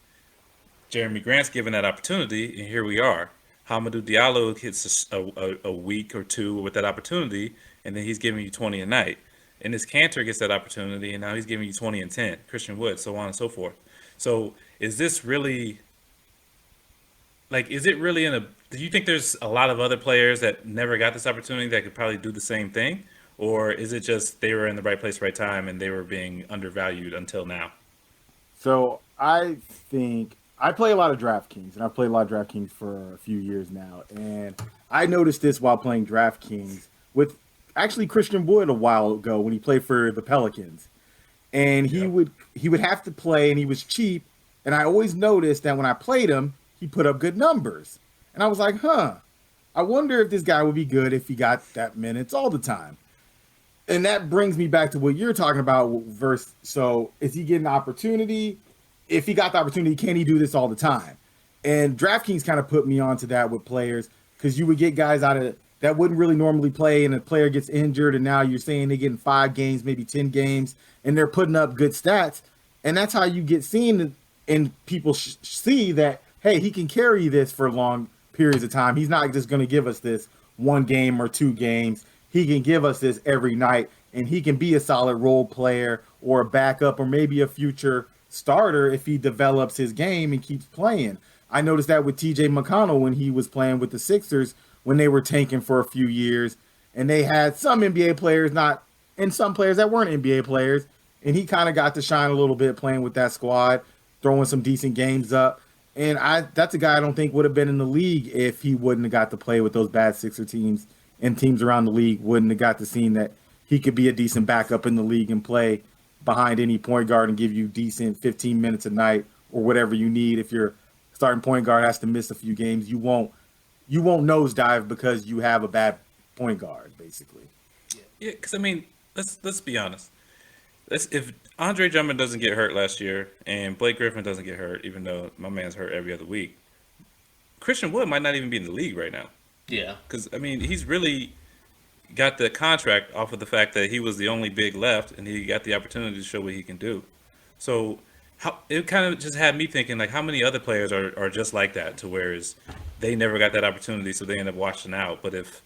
Jeremy Grant's given that opportunity, and here we are. Hamidou Diallo hits a week or two with that opportunity, and then he's giving you 20 a night. And this Cantor gets that opportunity, and now he's giving you 20 and 10. Christian Wood, so on and so forth. So is this really, is it really do you think there's a lot of other players that never got this opportunity that could probably do the same thing? Or is it just they were in the right place, right time, and they were being undervalued until now? So I think I play a lot of DraftKings, and I've played a lot of DraftKings for a few years now. And I noticed this while playing DraftKings with actually Christian Wood a while ago when he played for the Pelicans. And he would have to play, and he was cheap. And I always noticed that when I played him, he put up good numbers. And I was like, I wonder if this guy would be good if he got that minutes all the time. And that brings me back to what you're talking about. So is he getting an opportunity? If he got the opportunity, can he do this all the time? And DraftKings kind of put me onto that with players because you would get guys out of that wouldn't really normally play, and a player gets injured, and now you're saying they're getting 5 games, maybe 10 games, and they're putting up good stats. And that's how you get seen, and people see that, hey, he can carry this for long periods of time. He's not just going to give us this 1 game or 2 games. He can give us this every night, and he can be a solid role player or a backup or maybe a future starter if he develops his game and keeps playing. I noticed that with TJ McConnell when he was playing with the Sixers when they were tanking for a few years, and they had some NBA players and some players that weren't NBA players, and he kind of got to shine a little bit playing with that squad, throwing some decent games up. And that's a guy I don't think would have been in the league if he wouldn't have got to play with those bad Sixer teams, and teams around the league wouldn't have got to see that he could be a decent backup in the league and play behind any point guard and give you decent 15 minutes a night or whatever you need. If your starting point guard has to miss a few games, you won't nosedive because you have a bad point guard, basically. Yeah, because I mean, let's be honest. If Andre Drummond doesn't get hurt last year and Blake Griffin doesn't get hurt, even though my man's hurt every other week, Christian Wood might not even be in the league right now. Yeah. Because I mean, he's really got the contract off of the fact that he was the only big left, and he got the opportunity to show what he can do. So it kind of just had me thinking, like, how many other players are just like that, to whereas they never got that opportunity, so they end up washing out. But if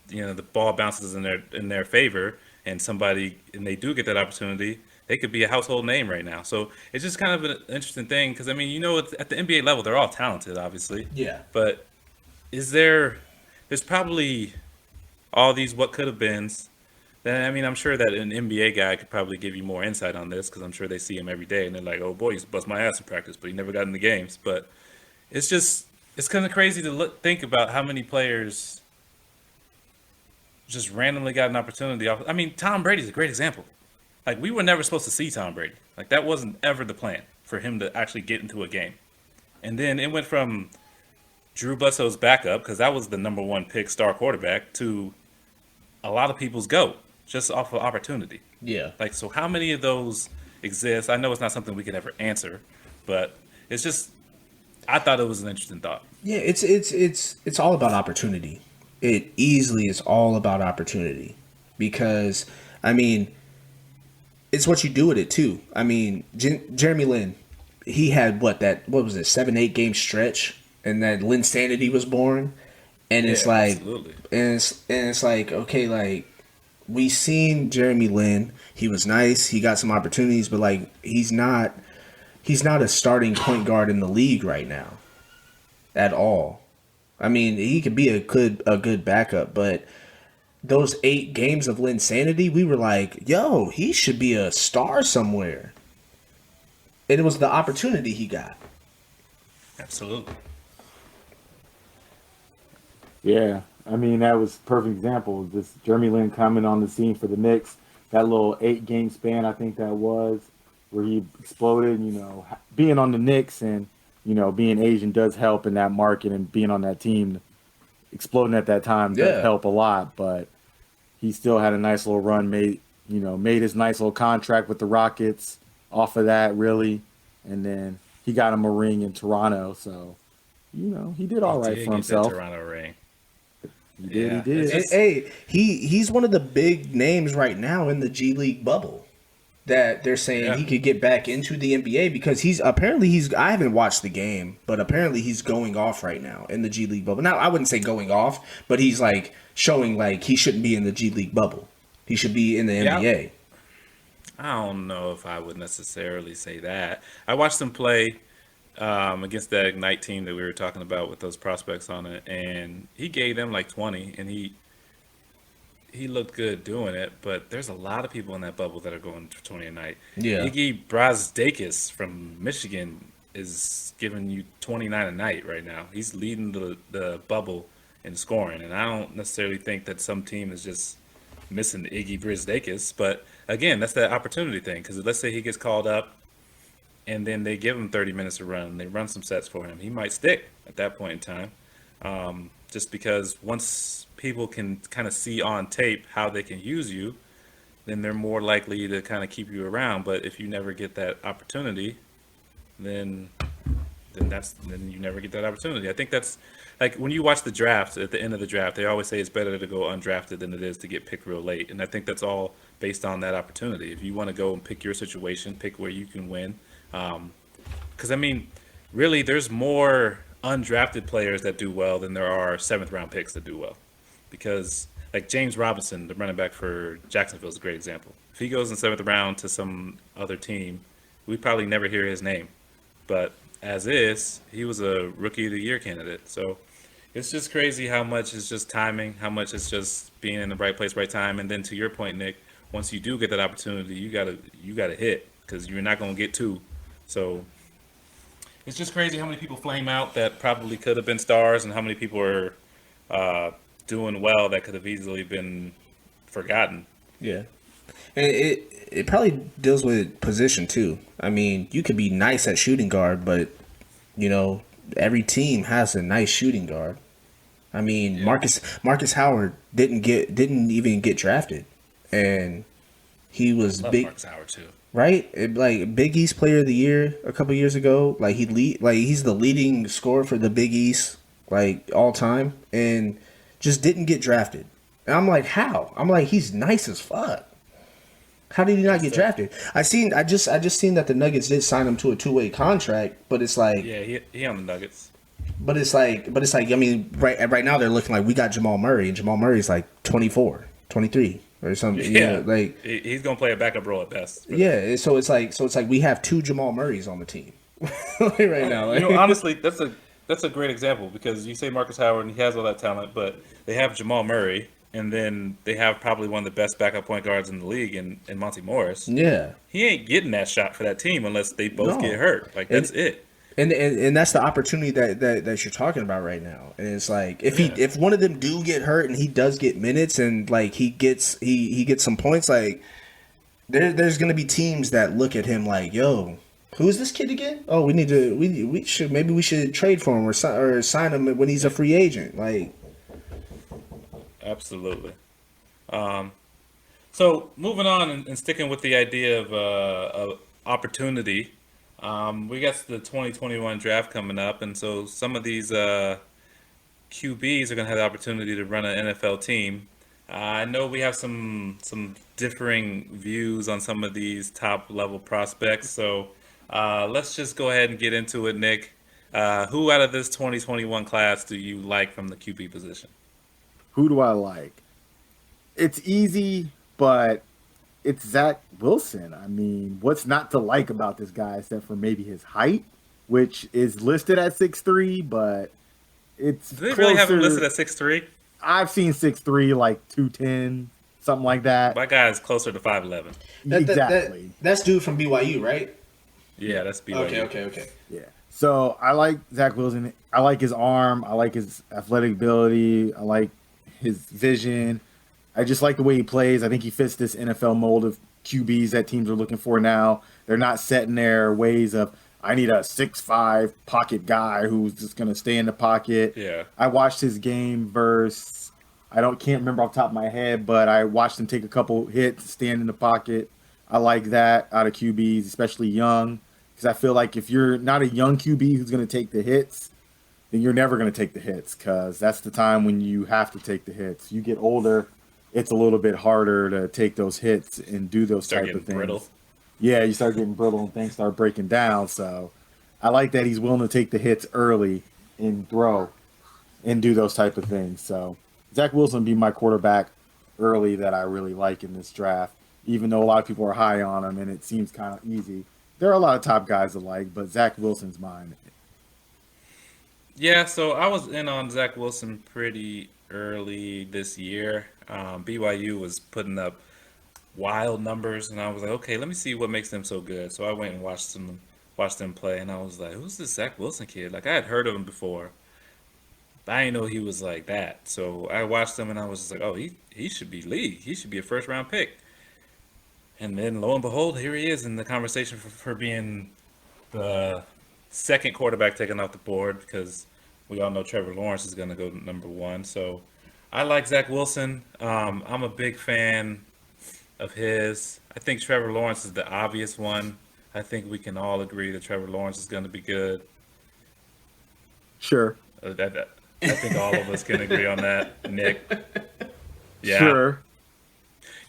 the ball bounces in their favor and they do get that opportunity, they could be a household name right now. So it's just kind of an interesting thing because I mean, at the NBA level, they're all talented, obviously. Yeah. But there's probably all these what could have beens. Then I mean, I'm sure that an NBA guy could probably give you more insight on this because I'm sure they see him every day and they're like, "Oh boy, he's bust my ass in practice, but he never got in the games." But it's kind of crazy to think about how many players just randomly got an opportunity off. I mean, Tom Brady's a great example. Like, we were never supposed to see Tom Brady. Like, that wasn't ever the plan for him to actually get into a game. And then it went from Drew Bledsoe's backup, because that was the number 1 pick star quarterback, to a lot of people's GOAT, just off of opportunity. Yeah. Like, so how many of those exist? I know it's not something we can ever answer, but it's just, I thought it was an interesting thought. Yeah, it's all about opportunity. It easily is all about opportunity because, I mean, it's what you do with it too. I mean, Jeremy Lin, he had what was it, 7-8 game stretch, and that Lin Sanity was born, and it's like, absolutely. and it's like, okay, like, we seen Jeremy Lin, he was nice, he got some opportunities, but like he's not a starting point guard in the league right now, at all. I mean, he could be a good backup, but those 8 games of Linsanity, we were like, yo, he should be a star somewhere. And it was the opportunity he got. Absolutely. Yeah, I mean, that was a perfect example of just Jeremy Lin coming on the scene for the Knicks. That little 8-game span, I think that was, where he exploded, being on the Knicks and, being Asian does help in that market, and being on that team, exploding at that time does help a lot. But he still had a nice little run, made his nice little contract with the Rockets off of that, really. And then he got him a ring in Toronto. So, he did all right for himself. That Toronto ring. He did. Hey, he's one of the big names right now in the G League bubble that they're saying he could get back into the NBA because I haven't watched the game, but apparently he's going off right now in the G League bubble. Now, I wouldn't say going off, but he's like showing like he shouldn't be in the G League bubble. He should be in the NBA. I don't know if I would necessarily say that. I watched him play against that Ignite team that we were talking about with those prospects on it, and he gave them like 20, and he looked good doing it, but there's a lot of people in that bubble that are going for 20 a night. Yeah. Iggy Brazdeikis from Michigan is giving you 29 a night right now. He's leading the bubble in scoring, and I don't necessarily think that some team is just missing Iggy Brisdakis. But again, that's that opportunity thing. Because let's say he gets called up, and then they give him 30 minutes to run. They run some sets for him. He might stick at that point in time, just because once people can kind of see on tape how they can use you, then they're more likely to kind of keep you around. But if you never get that opportunity, then then you never get that opportunity. I think that's like when you watch the draft at the end of the draft, they always say it's better to go undrafted than it is to get picked real late. And I think that's all based on that opportunity. If you want to go and pick your situation, pick where you can win. Because I mean, really, there's more undrafted players that do well than there are seventh round picks that do well. Because like James Robinson, the running back for Jacksonville, is a great example. If he goes in seventh round to some other team, we probably never hear his name. But as is, he was a rookie of the year candidate. So it's just crazy how much is just timing, how much is just being in the right place, right time. And then to your point, Nick, once you do get that opportunity, you gotta hit because you're not gonna get two. So it's just crazy how many people flame out that probably could have been stars, and how many people are doing well that could have easily been forgotten. Yeah. And it probably deals with position too. I mean, you could be nice at shooting guard, but you know, every team has a nice shooting guard. I mean, yeah. Marcus Howard didn't even get drafted, and he was big. Marcus Howard too. Right? Like Big East Player of the Year a couple years ago. Like he's the leading scorer for the Big East like all time, and just didn't get drafted. And I'm like, how? I'm like, he's nice as fuck. How did he not get drafted? I just seen that the Nuggets did sign him to a 2-way contract, but it's like he on the Nuggets. But it's like I mean, right now they're looking like we got Jamal Murray, and Jamal Murray's like 24, 23 or something. Yeah, you know, like he's gonna play a backup role at best. Yeah, so it's like we have two Jamal Murrays on the team right now. Like, honestly, that's a great example because you say Marcus Howard and he has all that talent, but they have Jamal Murray. And then they have probably one of the best backup point guards in the league in Monty Morris. Yeah. He ain't getting that shot for that team unless they both get hurt. Like, that's it. And that's the opportunity that you're talking about right now. And it's like if one of them do get hurt and he does get minutes and like he gets some points, like there's gonna be teams that look at him like, yo, who's this kid again? Oh, we should trade for him or sign him when he's a free agent. Like, absolutely. So moving on and sticking with the idea of opportunity, we got the 2021 draft coming up, and so some of these QBs are going to have the opportunity to run an NFL team. I know we have some differing views on some of these top level prospects, so let's just go ahead and get into it, Nick. Who out of this 2021 class do you like from the QB position? Who do I like? It's easy, but it's Zach Wilson. I mean, what's not to like about this guy except for maybe his height, which is listed at 6'3", but it's Do they closer. really have him listed at 6'3"? I've seen 6'3", like 210, something like that. My guy is closer to 5'11". Exactly. That's dude from BYU, right? Yeah, that's BYU. Okay. Yeah. So I like Zach Wilson. I like his arm. I like his athletic ability. I like his vision. I just like the way he plays. I think he fits this NFL mold of QBs that teams are looking for now. They're not set in their ways of, I need a 6'5" pocket guy who's just going to stay in the pocket. Yeah. I watched his game versus, can't remember off the top of my head, but I watched him take a couple hits, stand in the pocket. I like that out of QBs, especially young, because I feel like if you're not a young QB who's going to take the hits, then you're never going to take the hits, because that's the time when you have to take the hits. You get older, it's a little bit harder to take those hits and do those type of things. Brittle. Yeah, you start getting brittle and things start breaking down. So I like that he's willing to take the hits early and throw and do those type of things. So Zach Wilson would be my quarterback early that I really like in this draft, even though a lot of people are high on him and it seems kind of easy. There are a lot of top guys I like, but Zach Wilson's mine. Yeah, so I was in on Zach Wilson pretty early this year. BYU was putting up wild numbers, and I was like, okay, let me see what makes them so good. So I went and watched watched them play, and I was like, "Who's this Zach Wilson kid?" Like I had heard of him before, but I didn't know he was like that. So I watched him, and I was just like, "Oh, he should be league. He should be a first round pick." And then lo and behold, here he is in the conversation for being the second quarterback taken off the board because we all know Trevor Lawrence is going to go number one. So I like Zach Wilson. I'm a big fan of his. I think Trevor Lawrence is the obvious one. I think we can all agree that Trevor Lawrence is going to be good. Sure. I think all of us can agree on that, Nick. Yeah. Sure.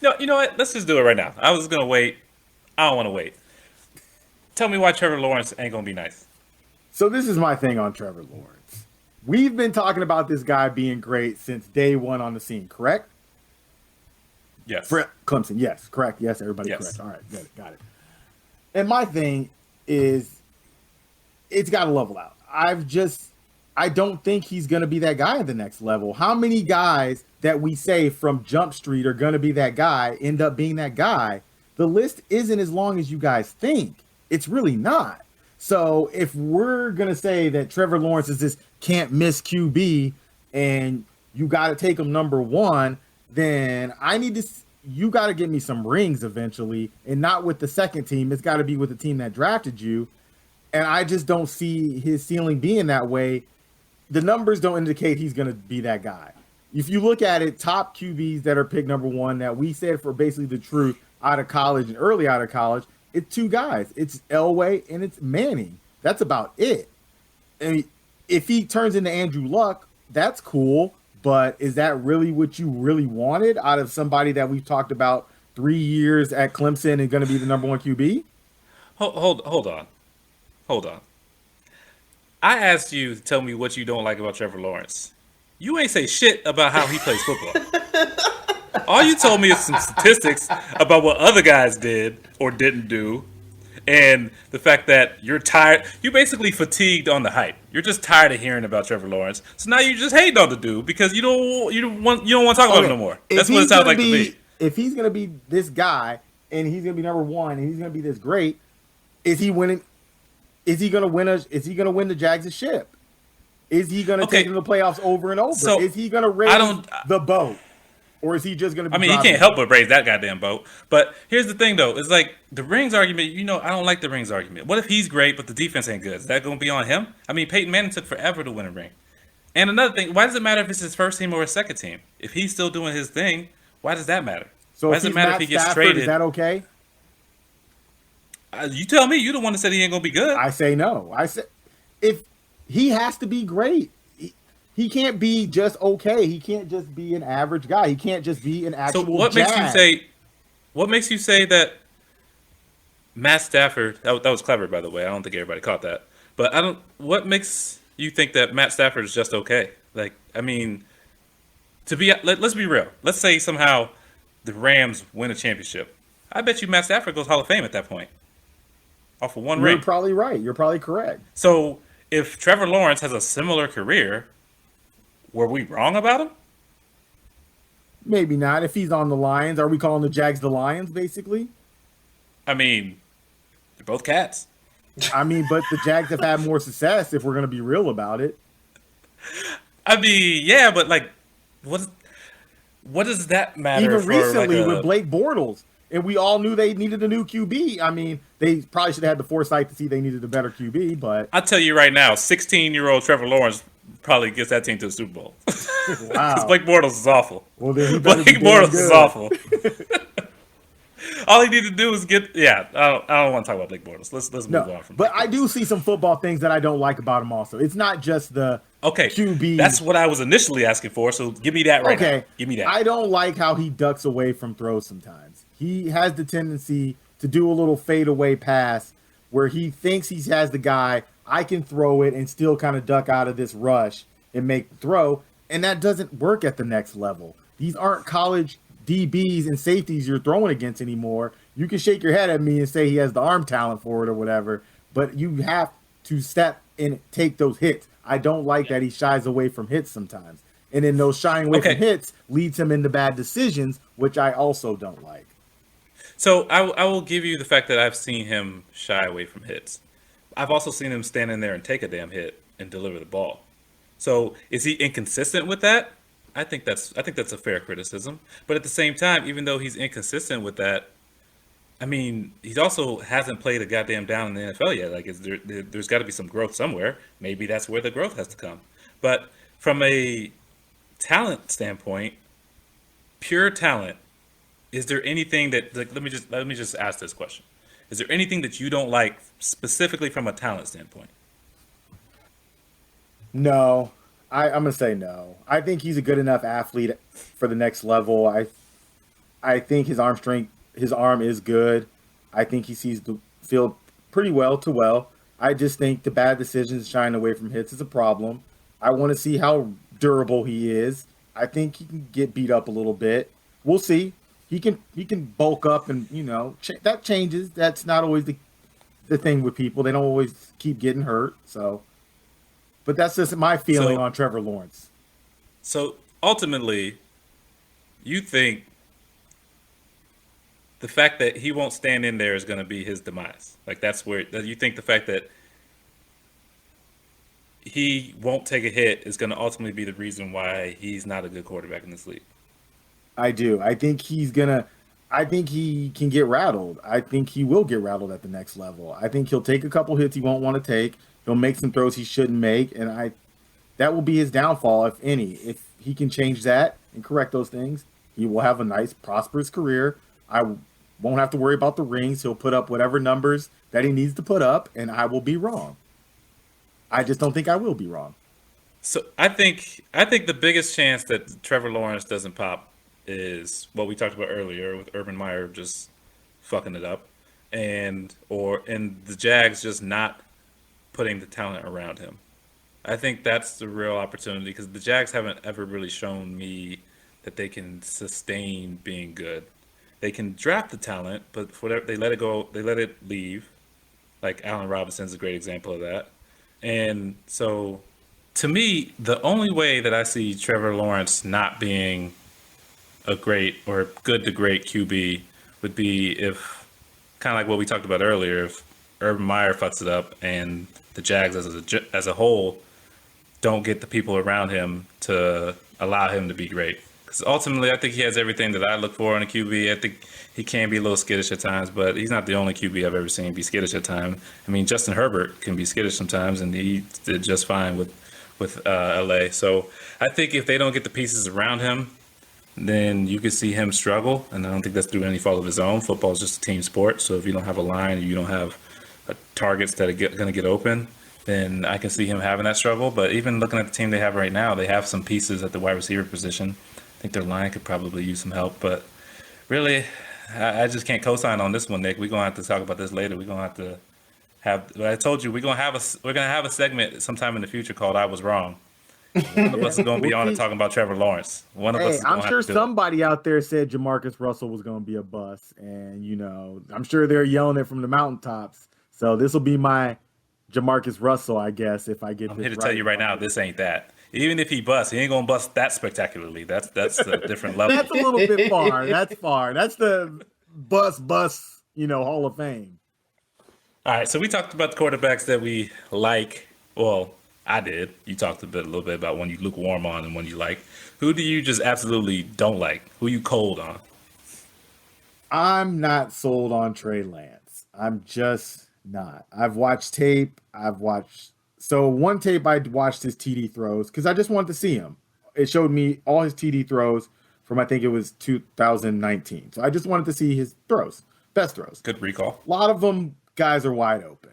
No, you know what? Let's just do it right now. I was going to wait. I don't want to wait. Tell me why Trevor Lawrence ain't going to be nice. So this is my thing on Trevor Lawrence. We've been talking about this guy being great since day one on the scene, correct? Yes. For Clemson, yes, correct. Yes, everybody Yes. correct. All right, good, got it. And my thing is, it's got to level out. I don't think he's going to be that guy at the next level. How many guys that we say from Jump Street are going to be that guy end up being that guy? The list isn't as long as you guys think. It's really not. So if we're going to say that Trevor Lawrence is this can't miss QB and you got to take him number one, then you got to give me some rings eventually, and not with the second team. It's got to be with the team that drafted you. And I just don't see his ceiling being that way. The numbers don't indicate he's going to be that guy. If you look at it, top QBs that are picked number one that we said for basically the truth out of college and early out of college, it's two guys. It's Elway and it's Manning. That's about it. And if he turns into Andrew Luck, that's cool. But is that really what you really wanted out of somebody that we've talked about 3 years at Clemson and going to be the number one QB? Hold on. I asked you to tell me what you don't like about Trevor Lawrence. You ain't say shit about how he plays football. All you told me is some statistics about what other guys did or didn't do, and the fact that you're tired. You basically fatigued on the hype. You're just tired of hearing about Trevor Lawrence. So now you just hate on the dude because you don't want to talk about him no more. That's what it sounds like to me. If he's gonna be this guy and he's gonna be number one and he's gonna be this great, is he winning? Is he gonna win the Jags' ship? Is he gonna take them to the playoffs over and over? So, is he gonna raise the boat? Or is he just going to be he can't help but raise that goddamn boat. But here's the thing, though. It's like the rings argument, I don't like the rings argument. What if he's great, but the defense ain't good? Is that going to be on him? I mean, Peyton Manning took forever to win a ring. And another thing, why does it matter if it's his first team or his second team? If he's still doing his thing, why does that matter? So why does it matter if he gets traded? Is that okay? You tell me. You're the one that said he ain't going to be good. I say no. I say if he has to be great. He can't be just okay. He can't just be an average guy. He can't just be an actual. So what makes you say that Matt Stafford? That was clever, by the way. I don't think everybody caught that. But what makes you think that Matt Stafford is just okay? Like, I mean, let's be real. Let's say somehow the Rams win a championship. I bet you Matt Stafford goes Hall of Fame at that point. Off of one ring. You're probably right. You're probably correct. So if Trevor Lawrence has a similar career, were we wrong about him? Maybe not. If he's on the Lions, are we calling the Jags the Lions, basically? I mean, they're both cats. I mean, but the Jags have had more success if we're going to be real about it. I mean, yeah, but like, what does that matter? Even recently with Blake Bortles, and we all knew they needed a new QB. I mean, they probably should have had the foresight to see they needed a better QB, but I'll tell you right now, 16-year-old Trevor Lawrence probably gets that team to the Super Bowl. Wow. Because Blake Bortles is awful. Well, then Blake Bortles is awful. All he needs to do is I don't want to talk about Blake Bortles. Let's move on from. But I do see some football things that I don't like about him. Also, it's not just the QB. That's what I was initially asking for. So give me that right now. Give me that. I don't like how he ducks away from throws sometimes. He has the tendency to do a little fadeaway pass where he thinks he has the guy. I can throw it and still kind of duck out of this rush and make the throw, and that doesn't work at the next level. These aren't college DBs and safeties you're throwing against anymore. You can shake your head at me and say he has the arm talent for it or whatever, but you have to step and take those hits. I don't like that he shies away from hits sometimes. And then those shying away from hits leads him into bad decisions, which I also don't like. So I will give you the fact that I've seen him shy away from hits. I've also seen him stand in there and take a damn hit and deliver the ball. So is he inconsistent with that? I think that's a fair criticism. But at the same time, even though he's inconsistent with that, I mean, he also hasn't played a goddamn down in the NFL yet. Like, there's got to be some growth somewhere. Maybe that's where the growth has to come. But from a talent standpoint, pure talent, is there anything that, like, let me just ask this question. Is there anything that you don't like specifically from a talent standpoint? No, I'm gonna say no. I think he's a good enough athlete for the next level. I think his arm is good. I think he sees the field pretty well to well. I just think the bad decisions shying away from hits is a problem. I want to see how durable he is. I think he can get beat up a little bit. We'll see. He can bulk up and that changes. That's not always the thing with people. They don't always keep getting hurt. So, but that's just my feeling So, on Trevor Lawrence. so ultimately, you think the fact that he won't stand in there is going to be his demise. Like, that's where that you think the fact that he won't take a hit is going to ultimately be the reason why he's not a good quarterback in this league. I do. I think I think he can get rattled. I think he will get rattled at the next level. I think he'll take a couple hits he won't want to take. He'll make some throws he shouldn't make, and that will be his downfall, if any. If he can change that and correct those things, he will have a nice, prosperous career. Won't have to worry about the rings. He'll put up whatever numbers that he needs to put up, and I will be wrong. I just don't think I will be wrong. So I think the biggest chance that Trevor Lawrence doesn't pop is what we talked about earlier with Urban Meyer just fucking it up, and the Jags just not putting the talent around him. I think that's the real opportunity because the Jags haven't ever really shown me that they can sustain being good. They can draft the talent, but for whatever they let it go, they let it leave. Like Allen Robinson's a great example of that. And so, to me, the only way that I see Trevor Lawrence not being a great or good to great QB would be if, kind of like what we talked about earlier, if Urban Meyer fucks it up and the Jags as a whole don't get the people around him to allow him to be great. Because ultimately, I think he has everything that I look for in a QB. I think he can be a little skittish at times, but he's not the only QB I've ever seen be skittish at times. I mean, Justin Herbert can be skittish sometimes, and he did just fine with LA. So I think if they don't get the pieces around him, then you could see him struggle. And I don't think that's through any fault of his own. Football is just a team sport. So if you don't have a line, and you don't have targets that are going to get open, then I can see him having that struggle. But even looking at the team they have right now, they have some pieces at the wide receiver position. I think their line could probably use some help. But really, I just can't co-sign on this one, Nick. We're gonna have to talk about this later. We're gonna have to have. I told you we're gonna have a segment sometime in the future called "I Was Wrong." One of us is gonna be on it talking about Trevor Lawrence. One of us Hey, is gonna I'm have sure to do it. somebody out there said Jamarcus Russell was going to be a bust, and I'm sure they're yelling it from the mountaintops. So this will be my Jamarcus Russell, I guess, if I get I'm this here to right. tell you right now, this ain't that. Even if he busts, he ain't gonna bust that spectacularly. That's a different level. That's a little bit far. That's far. That's the bust, Hall of Fame. All right, so we talked about the quarterbacks that we like. Well, I did. You talked a little bit about one you lukewarm on and one you like. Who do you just absolutely don't like? Who you cold on? I'm not sold on Trey Lance. I'm just not. I've watched tape. So one tape I watched his TD throws because I just wanted to see him. It showed me all his TD throws from I think it was 2019. So I just wanted to see his throws, best throws. Good recall. A lot of them guys are wide open.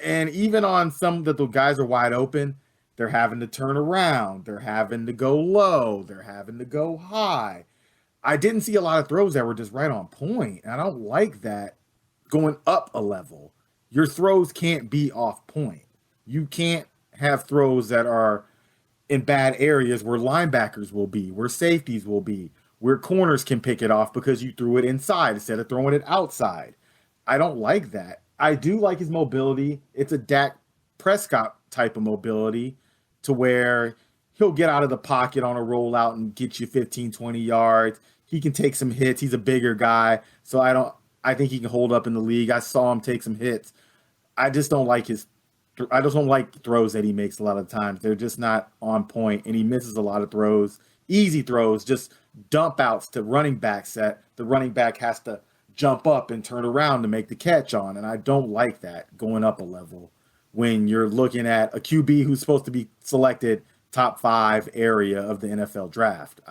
And even on some that the guys are wide open, they're having to turn around. They're having to go low. They're having to go high. I didn't see a lot of throws that were just right on point. And I don't like that going up a level. Your throws can't be off point. You can't have throws that are in bad areas where linebackers will be, where safeties will be, where corners can pick it off because you threw it inside instead of throwing it outside. I don't like that. I do like his mobility. It's a Dak Prescott type of mobility to where he'll get out of the pocket on a rollout and get you 15, 20 yards. He can take some hits. He's a bigger guy. So I think he can hold up in the league. I saw him take some hits. I just don't like throws that he makes a lot of times. They're just not on point, and he misses a lot of throws, easy throws, just dump outs to running backs that the running back has to jump up and turn around to make the catch on. And I don't like that going up a level when you're looking at a QB who's supposed to be selected top 5 area of the NFL draft.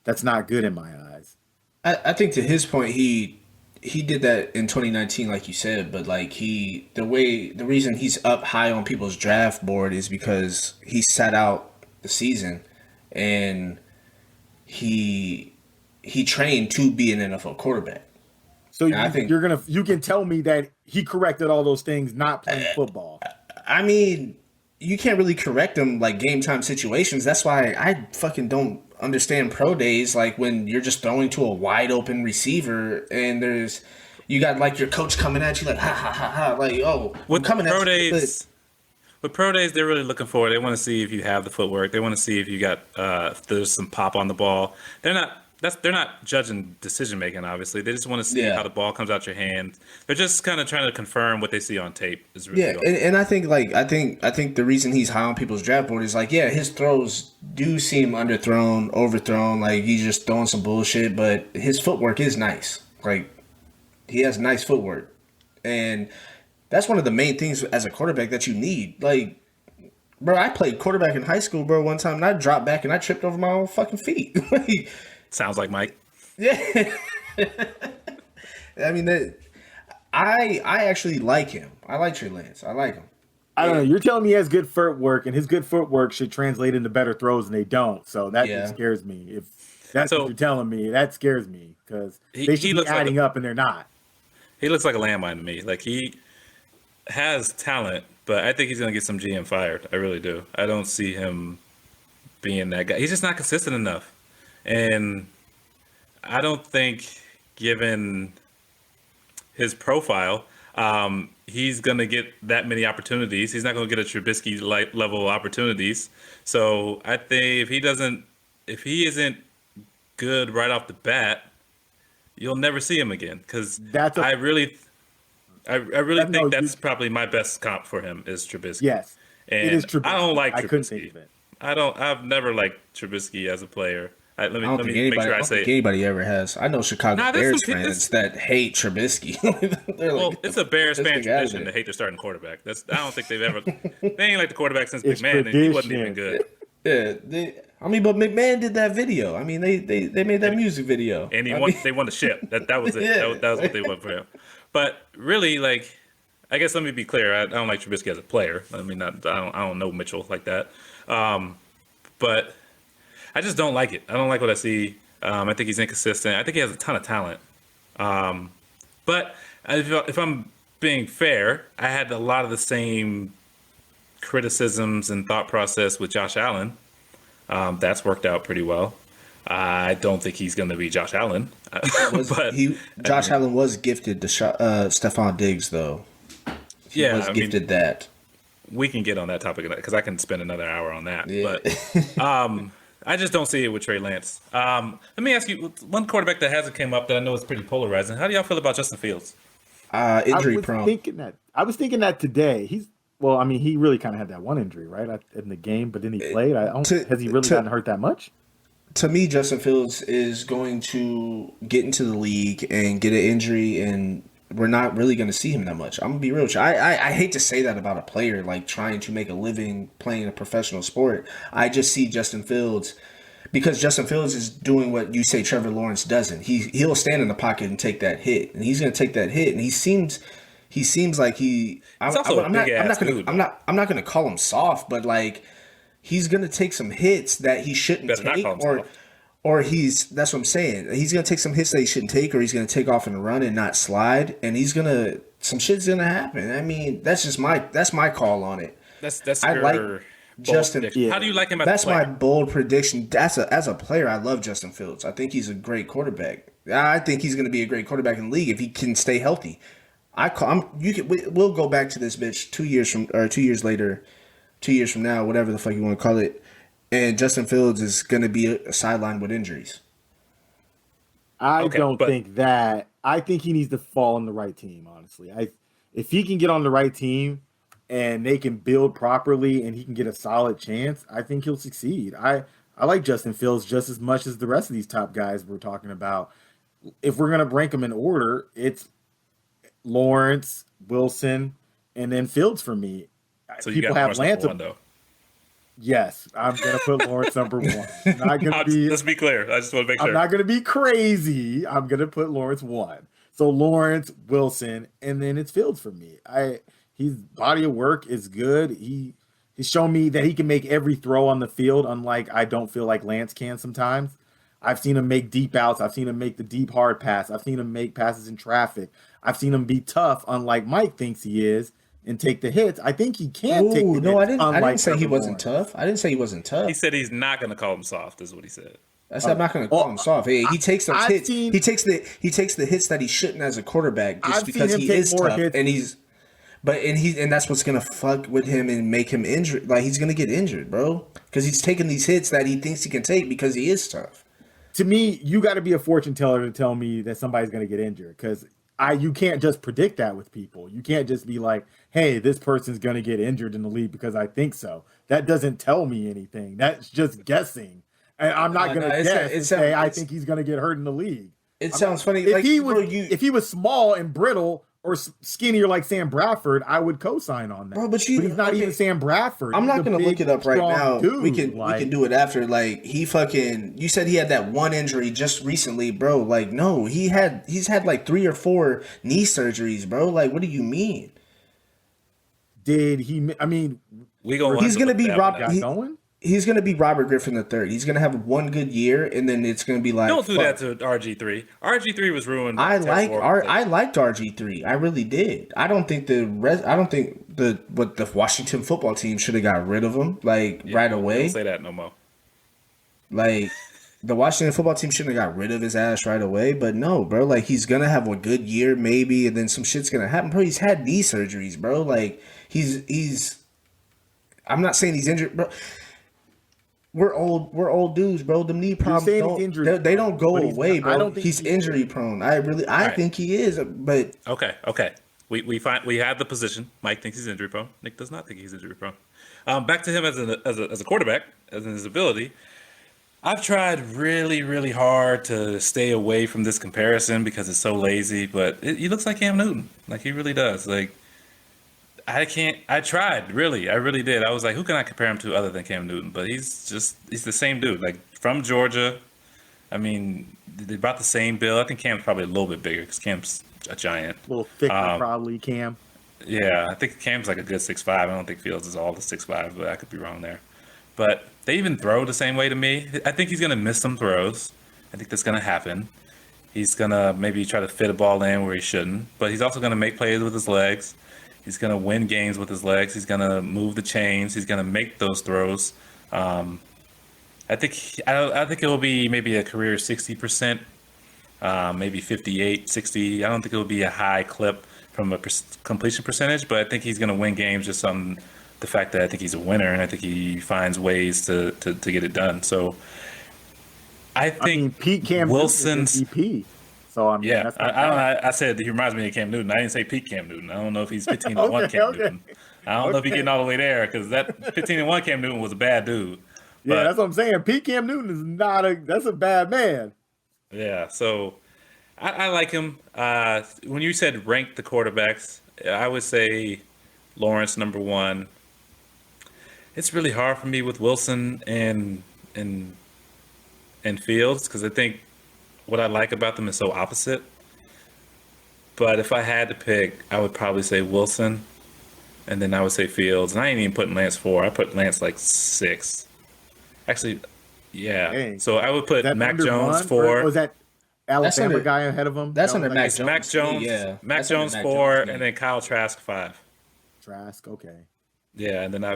That's not good in my eyes. I think to his point, he did that in 2019, like you said, but like the reason he's up high on people's draft board is because he sat out the season and he trained to be an NFL quarterback. So you can tell me that he corrected all those things not playing football. I mean, you can't really correct them like game time situations. That's why I fucking don't understand pro days, like when you're just throwing to a wide open receiver and you got like your coach coming at you like ha ha ha ha, like with coming pro days. With pro days, they're really looking for it. They want to see if you have the footwork. They want to see if you got if there's some pop on the ball. They're not judging decision making. Obviously, they just want to see how the ball comes out your hand. They're just kind of trying to confirm what they see on tape. Is really and I think the reason he's high on people's draft board is like his throws do seem underthrown, overthrown. Like he's just throwing some bullshit, but his footwork is nice. Like he has nice footwork, and that's one of the main things as a quarterback that you need. Like, bro, I played quarterback in high school, bro, one time, and I dropped back and I tripped over my own fucking feet. Sounds like Mike. Yeah. I mean, I actually like him. I like Trey Lance. I like him. I don't know. You're telling me he has good footwork, and his good footwork should translate into better throws, and they don't. So that just scares me. If that's what you're telling me, that scares me because they should be adding up, and they're not. He looks like a landmine to me. Like he has talent, but I think he's going to get some GM fired. I really do. I don't see him being that guy. He's just not consistent enough. And I don't think, given his profile, he's going to get that many opportunities. He's not going to get a Trubisky level of opportunities. So I think if he isn't good right off the bat, you'll never see him again. Because I really think that's probably my best comp for him is Trubisky. Yes, and it is Trubisky. I don't like Trubisky. I couldn't think of it. I've never liked Trubisky as a player. Let me make sure I say it. Anybody ever has. I know Chicago Bears fans that hate Trubisky. It's a Bears fan tradition to hate their starting quarterback. I don't think they've ever. They ain't like the quarterback since McMahon, and he wasn't even good. Yeah, but McMahon did that video. I mean, they made that music video, and they won the ship. That was it. Yeah. That was what they won for him. But really, like, I guess let me be clear. I don't like Trubisky as a player. I mean, I don't know Mitchell like that. But I just don't like it. I don't like what I see. I think he's inconsistent. I think he has a ton of talent. But if I'm being fair, I had a lot of the same criticisms and thought process with Josh Allen. That's worked out pretty well. I don't think he's going to be Josh Allen. Josh Allen was gifted to Stephon Diggs, though. He was gifted that. We can get on that topic because I can spend another hour on that. Yeah. But I just don't see it with Trey Lance. Let me ask you, one quarterback that hasn't come up that I know is pretty polarizing. How do y'all feel about Justin Fields? Injury prone. I was thinking that today. He really kind of had that one injury, right, in the game, but then he played. Has he really gotten hurt that much? To me, Justin Fields is going to get into the league and get an injury, and we're not really going to see him that much. I'm going to be real with you. I hate to say that about a player, like trying to make a living playing a professional sport. I just see Justin Fields, because Justin Fields is doing what you say Trevor Lawrence doesn't. He'll stand in the pocket and take that hit, and he's going to take that hit, and he seems like he. I'm not going to call him soft, but like he's going to take some hits that he shouldn't take, or that's what I'm saying. He's going to take some hits that he shouldn't take, or he's going to take off and run and not slide, and some shit's going to happen. I mean, that's my call on it. That's I your like Justin. Prediction. How do you like him as That's a player? my bold prediction. As a player, I love Justin Fields. I think he's a great quarterback. I think he's going to be a great quarterback in the league if he can stay healthy. We'll go back to this bitch 2 years later, 2 years from now, whatever the fuck you want to call it, and Justin Fields is going to be a sideline with injuries. I don't think that. I think he needs to fall on the right team. Honestly, if he can get on the right team and they can build properly and he can get a solid chance, I think he'll succeed. I like Justin Fields just as much as the rest of these top guys we're talking about. If we're going to rank them in order, it's Lawrence, Wilson, and then Fields for me. So you got Lawrence number one, though. Yes, I'm going to put Lawrence number one. Not gonna let's be clear. I just want to make sure. I'm not going to be crazy. I'm going to put Lawrence one. So Lawrence, Wilson, and then it's Fields for me. His body of work is good. He's shown me that he can make every throw on the field, unlike I don't feel like Lance can sometimes. I've seen him make deep outs. I've seen him make the deep hard pass. I've seen him make passes in traffic. I've seen him be tough, unlike Mike thinks he is, and take the hits. I think he can take the hits. No, I didn't say he wasn't tough. I didn't say he wasn't tough. He said he's not going to call him soft, is what he said. I said I'm not going to call him soft. He takes those hits. He takes the hits that he shouldn't as a quarterback just because he is tough, and that's what's gonna fuck with him and make him injured. Like, he's gonna get injured, bro, because he's taking these hits that he thinks he can take because he is tough. To me, you got to be a fortune teller to tell me that somebody's gonna get injured, because you can't just predict that with people. You can't just be like, hey, this person's gonna get injured in the league because I think so. That doesn't tell me anything. That's just guessing. And I'm not gonna guess and say I think he's gonna get hurt in the league. It sounds funny. If he was small and brittle or skinnier like Sam Bradford, I would co-sign on that. Bro, but he's not even Sam Bradford. I'm not going to look it up right now. Dude, we can do it after. Like, you said he had that one injury just recently, bro. Like, no, he's had like 3 or 4 knee surgeries, bro. Like, what do you mean? Did he? I mean, he's going to be He's going to be Robert Griffin III. He's going to have one good year, and then it's going to be like, don't do that to RG3. RG3 was ruined. I liked RG3. I really did. I don't think the Washington football team should have got rid of him right away. Don't say that no more. Like, the Washington football team shouldn't have got rid of his ass right away. But no, bro. Like, he's going to have a good year maybe, and then some shit's going to happen. Bro, he's had knee surgeries, bro. Like, he's. I'm not saying he's injured, bro. We're old dudes, bro. The knee problems they don't go away, bro. I don't think he's injury prone. I think he is, but okay. We have the position. Mike thinks he's injury prone. Nick does not think he's injury prone. Back to him as a quarterback, as in his ability. I've tried really, really hard to stay away from this comparison because it's so lazy, but he looks like Cam Newton. Like, he really does. Like, I tried, really. I really did. I was like, who can I compare him to other than Cam Newton? But he's the same dude. Like, from Georgia. I mean, they're about the same build. I think Cam's probably a little bit bigger because Cam's a giant. A little thicker, probably, Cam. Yeah, I think Cam's like a good 6'5". I don't think Fields is all the 6'5", but I could be wrong there. But they even throw the same way to me. I think he's going to miss some throws. I think that's going to happen. He's going to maybe try to fit a ball in where he shouldn't. But he's also going to make plays with his legs. He's going to win games with his legs. He's going to move the chains. He's going to make those throws. I think it will be maybe a career 60%, maybe 58, 60. I don't think it will be a high clip from a completion percentage, but I think he's going to win games just on the fact that I think he's a winner, and I think he finds ways to get it done. So I think Pete Cam Wilson's MVP. So I said he reminds me of Cam Newton. I didn't say Pete Cam Newton. I don't know if he's 15-1 Cam Newton. I don't know if he's getting all the way there, because that 15-1 Cam Newton was a bad dude. Yeah, that's what I'm saying. Pete Cam Newton is that's a bad man. Yeah, so I like him. When you said rank the quarterbacks, I would say Lawrence number 1. It's really hard for me with Wilson and Fields, because I think what I like about them is so opposite. But if I had to pick, I would probably say Wilson, and then I would say Fields. And I ain't even putting Lance 4. I put Lance like 6. Actually, yeah. Dang. So I would put Mac Jones 4. Was that Alabama guy ahead of him? That's under Mac Jones. Mac Jones. Yeah. Mac Jones 4, and then Kyle Trask 5. Trask, okay. Yeah, and then I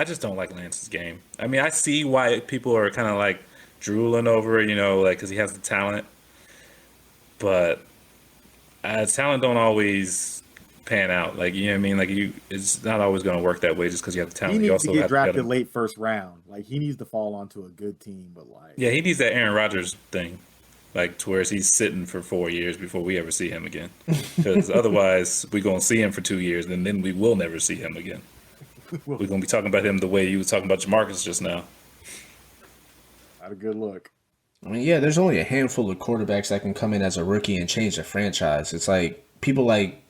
just don't like Lance's game. I mean, I see why people are kind of like drooling over it, because he has the talent. But talent don't always pan out. Like, you know what I mean? Like, it's not always going to work that way just because you have the talent. He needs to get drafted late first round. Like, he needs to fall onto a good team, but like. Yeah, he needs that Aaron Rodgers thing. like to where he's sitting for 4 years before we ever see him again. Because otherwise, we're gonna see him for 2 years, and then we will never see him again. We're gonna be talking about him the way you was talking about Jamarcus just now. Not a good look. I mean, yeah, there's only a handful of quarterbacks that can come in as a rookie and change the franchise. It's like people like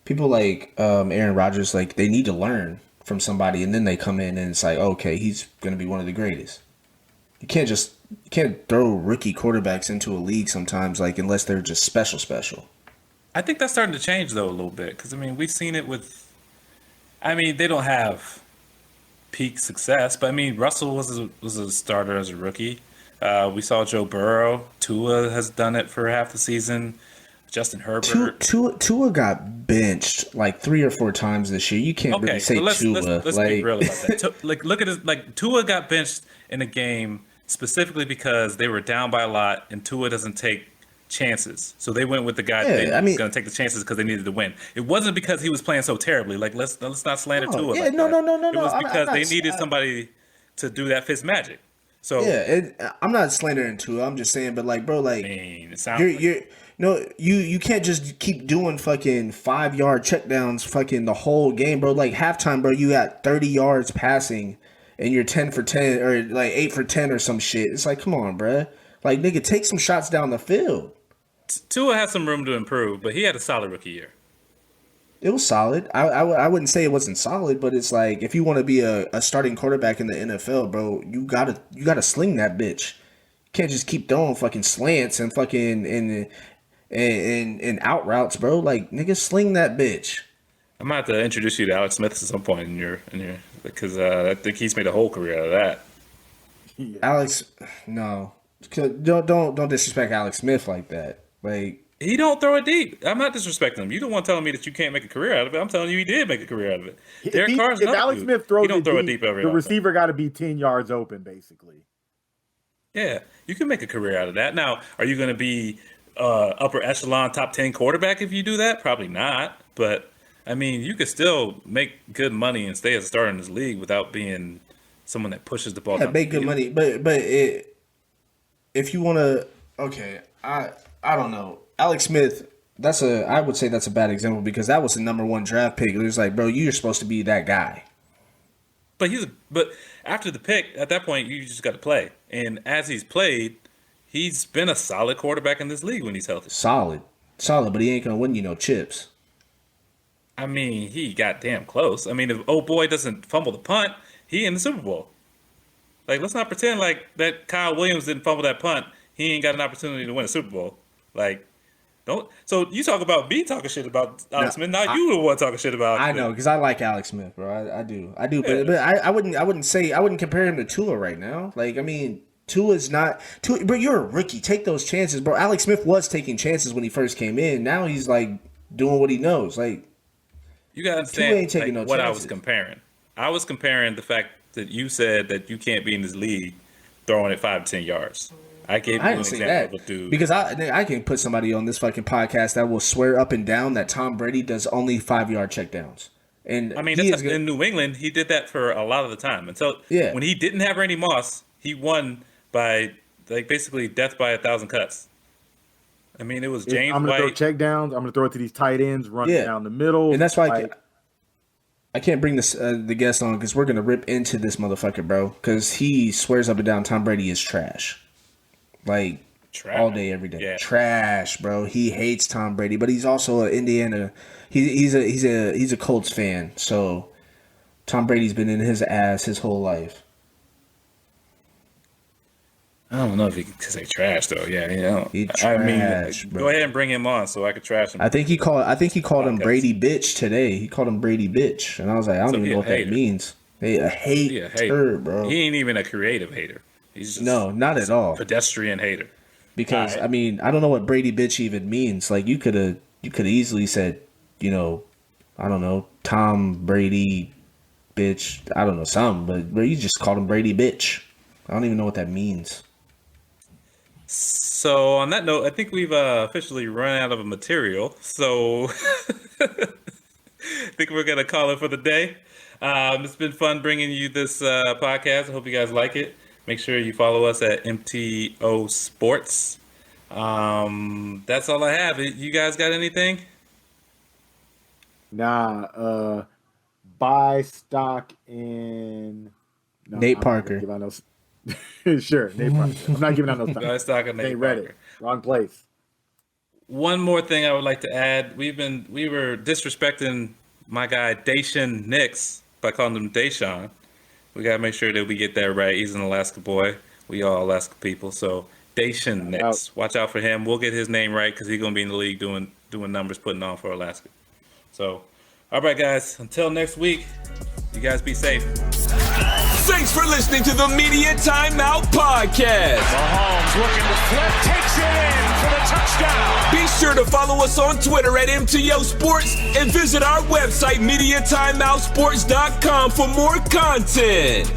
Aaron Rodgers, like they need to learn from somebody, and then they come in and it's like, okay, he's gonna be one of the greatest. You can't throw rookie quarterbacks into a league sometimes, like unless they're just special. I think that's starting to change though a little bit because I mean we've seen it with. I mean they don't have peak success, but I mean Russell was a starter as a rookie. We saw Joe Burrow. Tua has done it for half the season. Justin Herbert. Tua got benched like 3 or 4 times this year. You can't really say Tua. Let's be real about that. Look at his Tua got benched in a game specifically because they were down by a lot, and Tua doesn't take chances. So they went with the guy that was going to take the chances because they needed to win. It wasn't because he was playing so terribly. Like let's not slander Tua. Yeah, like no. It was because they needed somebody to do that Fitz magic. So yeah, I'm not slandering Tua. I'm just saying, but like, bro, like, it sounds you can't just keep doing fucking 5-yard checkdowns fucking the whole game, bro. Like halftime, bro, you got 30 yards passing, and you're 10 for 10 or like 8 for 10 or some shit. It's like, come on, bro. Like, nigga, take some shots down the field. Tua has some room to improve, but he had a solid rookie year. It was solid. I wouldn't say it wasn't solid, but it's like if you want to be a starting quarterback in the NFL, bro, you gotta sling that bitch. You can't just keep throwing fucking slants and fucking and out routes, bro. Like, nigga, sling that bitch. I'm gonna have to introduce you to Alex Smith at some point in your because I think he's made a whole career out of that. Yeah. Alex, no, don't disrespect Alex Smith like that. Like, he don't throw it deep. I'm not disrespecting him. You don't want telling me that you can't make a career out of it. I'm telling you he did make a career out of it. If Alex Smith throws it deep, every the often. receiver got to be 10 yards open, basically. Yeah, you can make a career out of that. Now, are you going to be upper echelon top 10 quarterback if you do that? Probably not. But I mean, you could still make good money and stay as a starter in this league without being someone that pushes the ball. Yeah, make good money, but if you want to, okay, I don't know. Alex Smith, I would say that's a bad example because that was the number 1 draft pick. It was like, bro, you're supposed to be that guy. But after the pick, at that point, you just got to play. And as he's played, he's been a solid quarterback in this league when he's healthy. Solid, but he ain't gonna win chips. I mean, he got damn close. I mean, if old boy doesn't fumble the punt, he in the Super Bowl. Like, let's not pretend like that Kyle Williams didn't fumble that punt. He ain't got an opportunity to win a Super Bowl. Like, don't. So you talk about me talking shit about Alex Smith. Now you the one talking shit about Alex Smith. I know, because I like Alex Smith, bro. I do. Yeah. But I wouldn't compare him to Tua right now. Like, I mean, Tua's not Tua, bro. You're a rookie. Take those chances, bro. Alex Smith was taking chances when he first came in. Now he's like doing what he knows. Like, you gotta understand ain't taking no what chances. I was comparing. I was comparing the fact that you said that you can't be in this league throwing it 5 to 10 yards. I gave you an example of a dude. Because I can put somebody on this fucking podcast that will swear up and down that Tom Brady does only 5-yard checkdowns. And I mean, in New England, he did that for a lot of the time. Until when he didn't have Randy Moss, he won by like basically death by 1,000 cuts. I mean, it was James I'm White. Throw check downs. I'm gonna throw it to these tight ends, run it down the middle, and that's why I can't bring this the guest on because we're gonna rip into this motherfucker, bro. Because he swears up and down Tom Brady is trash. Like, all day, every day. Yeah. Trash, bro. He hates Tom Brady, but he's also an Indiana. He's a Colts fan. So Tom Brady's been in his ass his whole life. I don't know if he could say trash though. Yeah. Trash, bro. Go ahead and bring him on so I could trash him. I think he called him Brady bitch today. He called him Brady bitch, and I was like, I don't even know what that means. A hater, bro. He ain't even a creative hater. He's just not at all. Pedestrian hater. Because I mean, I don't know what Brady bitch even means. Like, you could have easily said, I don't know, Tom Brady bitch. I don't know, something, but you just called him Brady bitch. I don't even know what that means. So on that note, I think we've officially run out of material. So I think we're gonna call it for the day. It's been fun bringing you this podcast. I hope you guys like it. Make sure you follow us at MTO Sports. That's all I have. You guys got anything? Nah, buy stock in Nate Parker. Sure, Nate Parker. I'm not giving out no stock. Buy stock in Nate read Parker. it. Wrong place. One more thing I would like to add. We were disrespecting my guy Daishan Nix by calling him Dayshawn. We gotta make sure that we get that right. He's an Alaska boy. We all Alaska people. So Daishan Nix. Watch out for him. We'll get his name right because he's gonna be in the league doing numbers, putting on for Alaska. So, all right, guys. Until next week, you guys be safe. Thanks for listening to the Media Timeout Podcast. Mahomes looking to flip, takes it in for the touchdown. Be sure to follow us on Twitter at MTO Sports and visit our website, MediaTimeoutSports.com, for more content.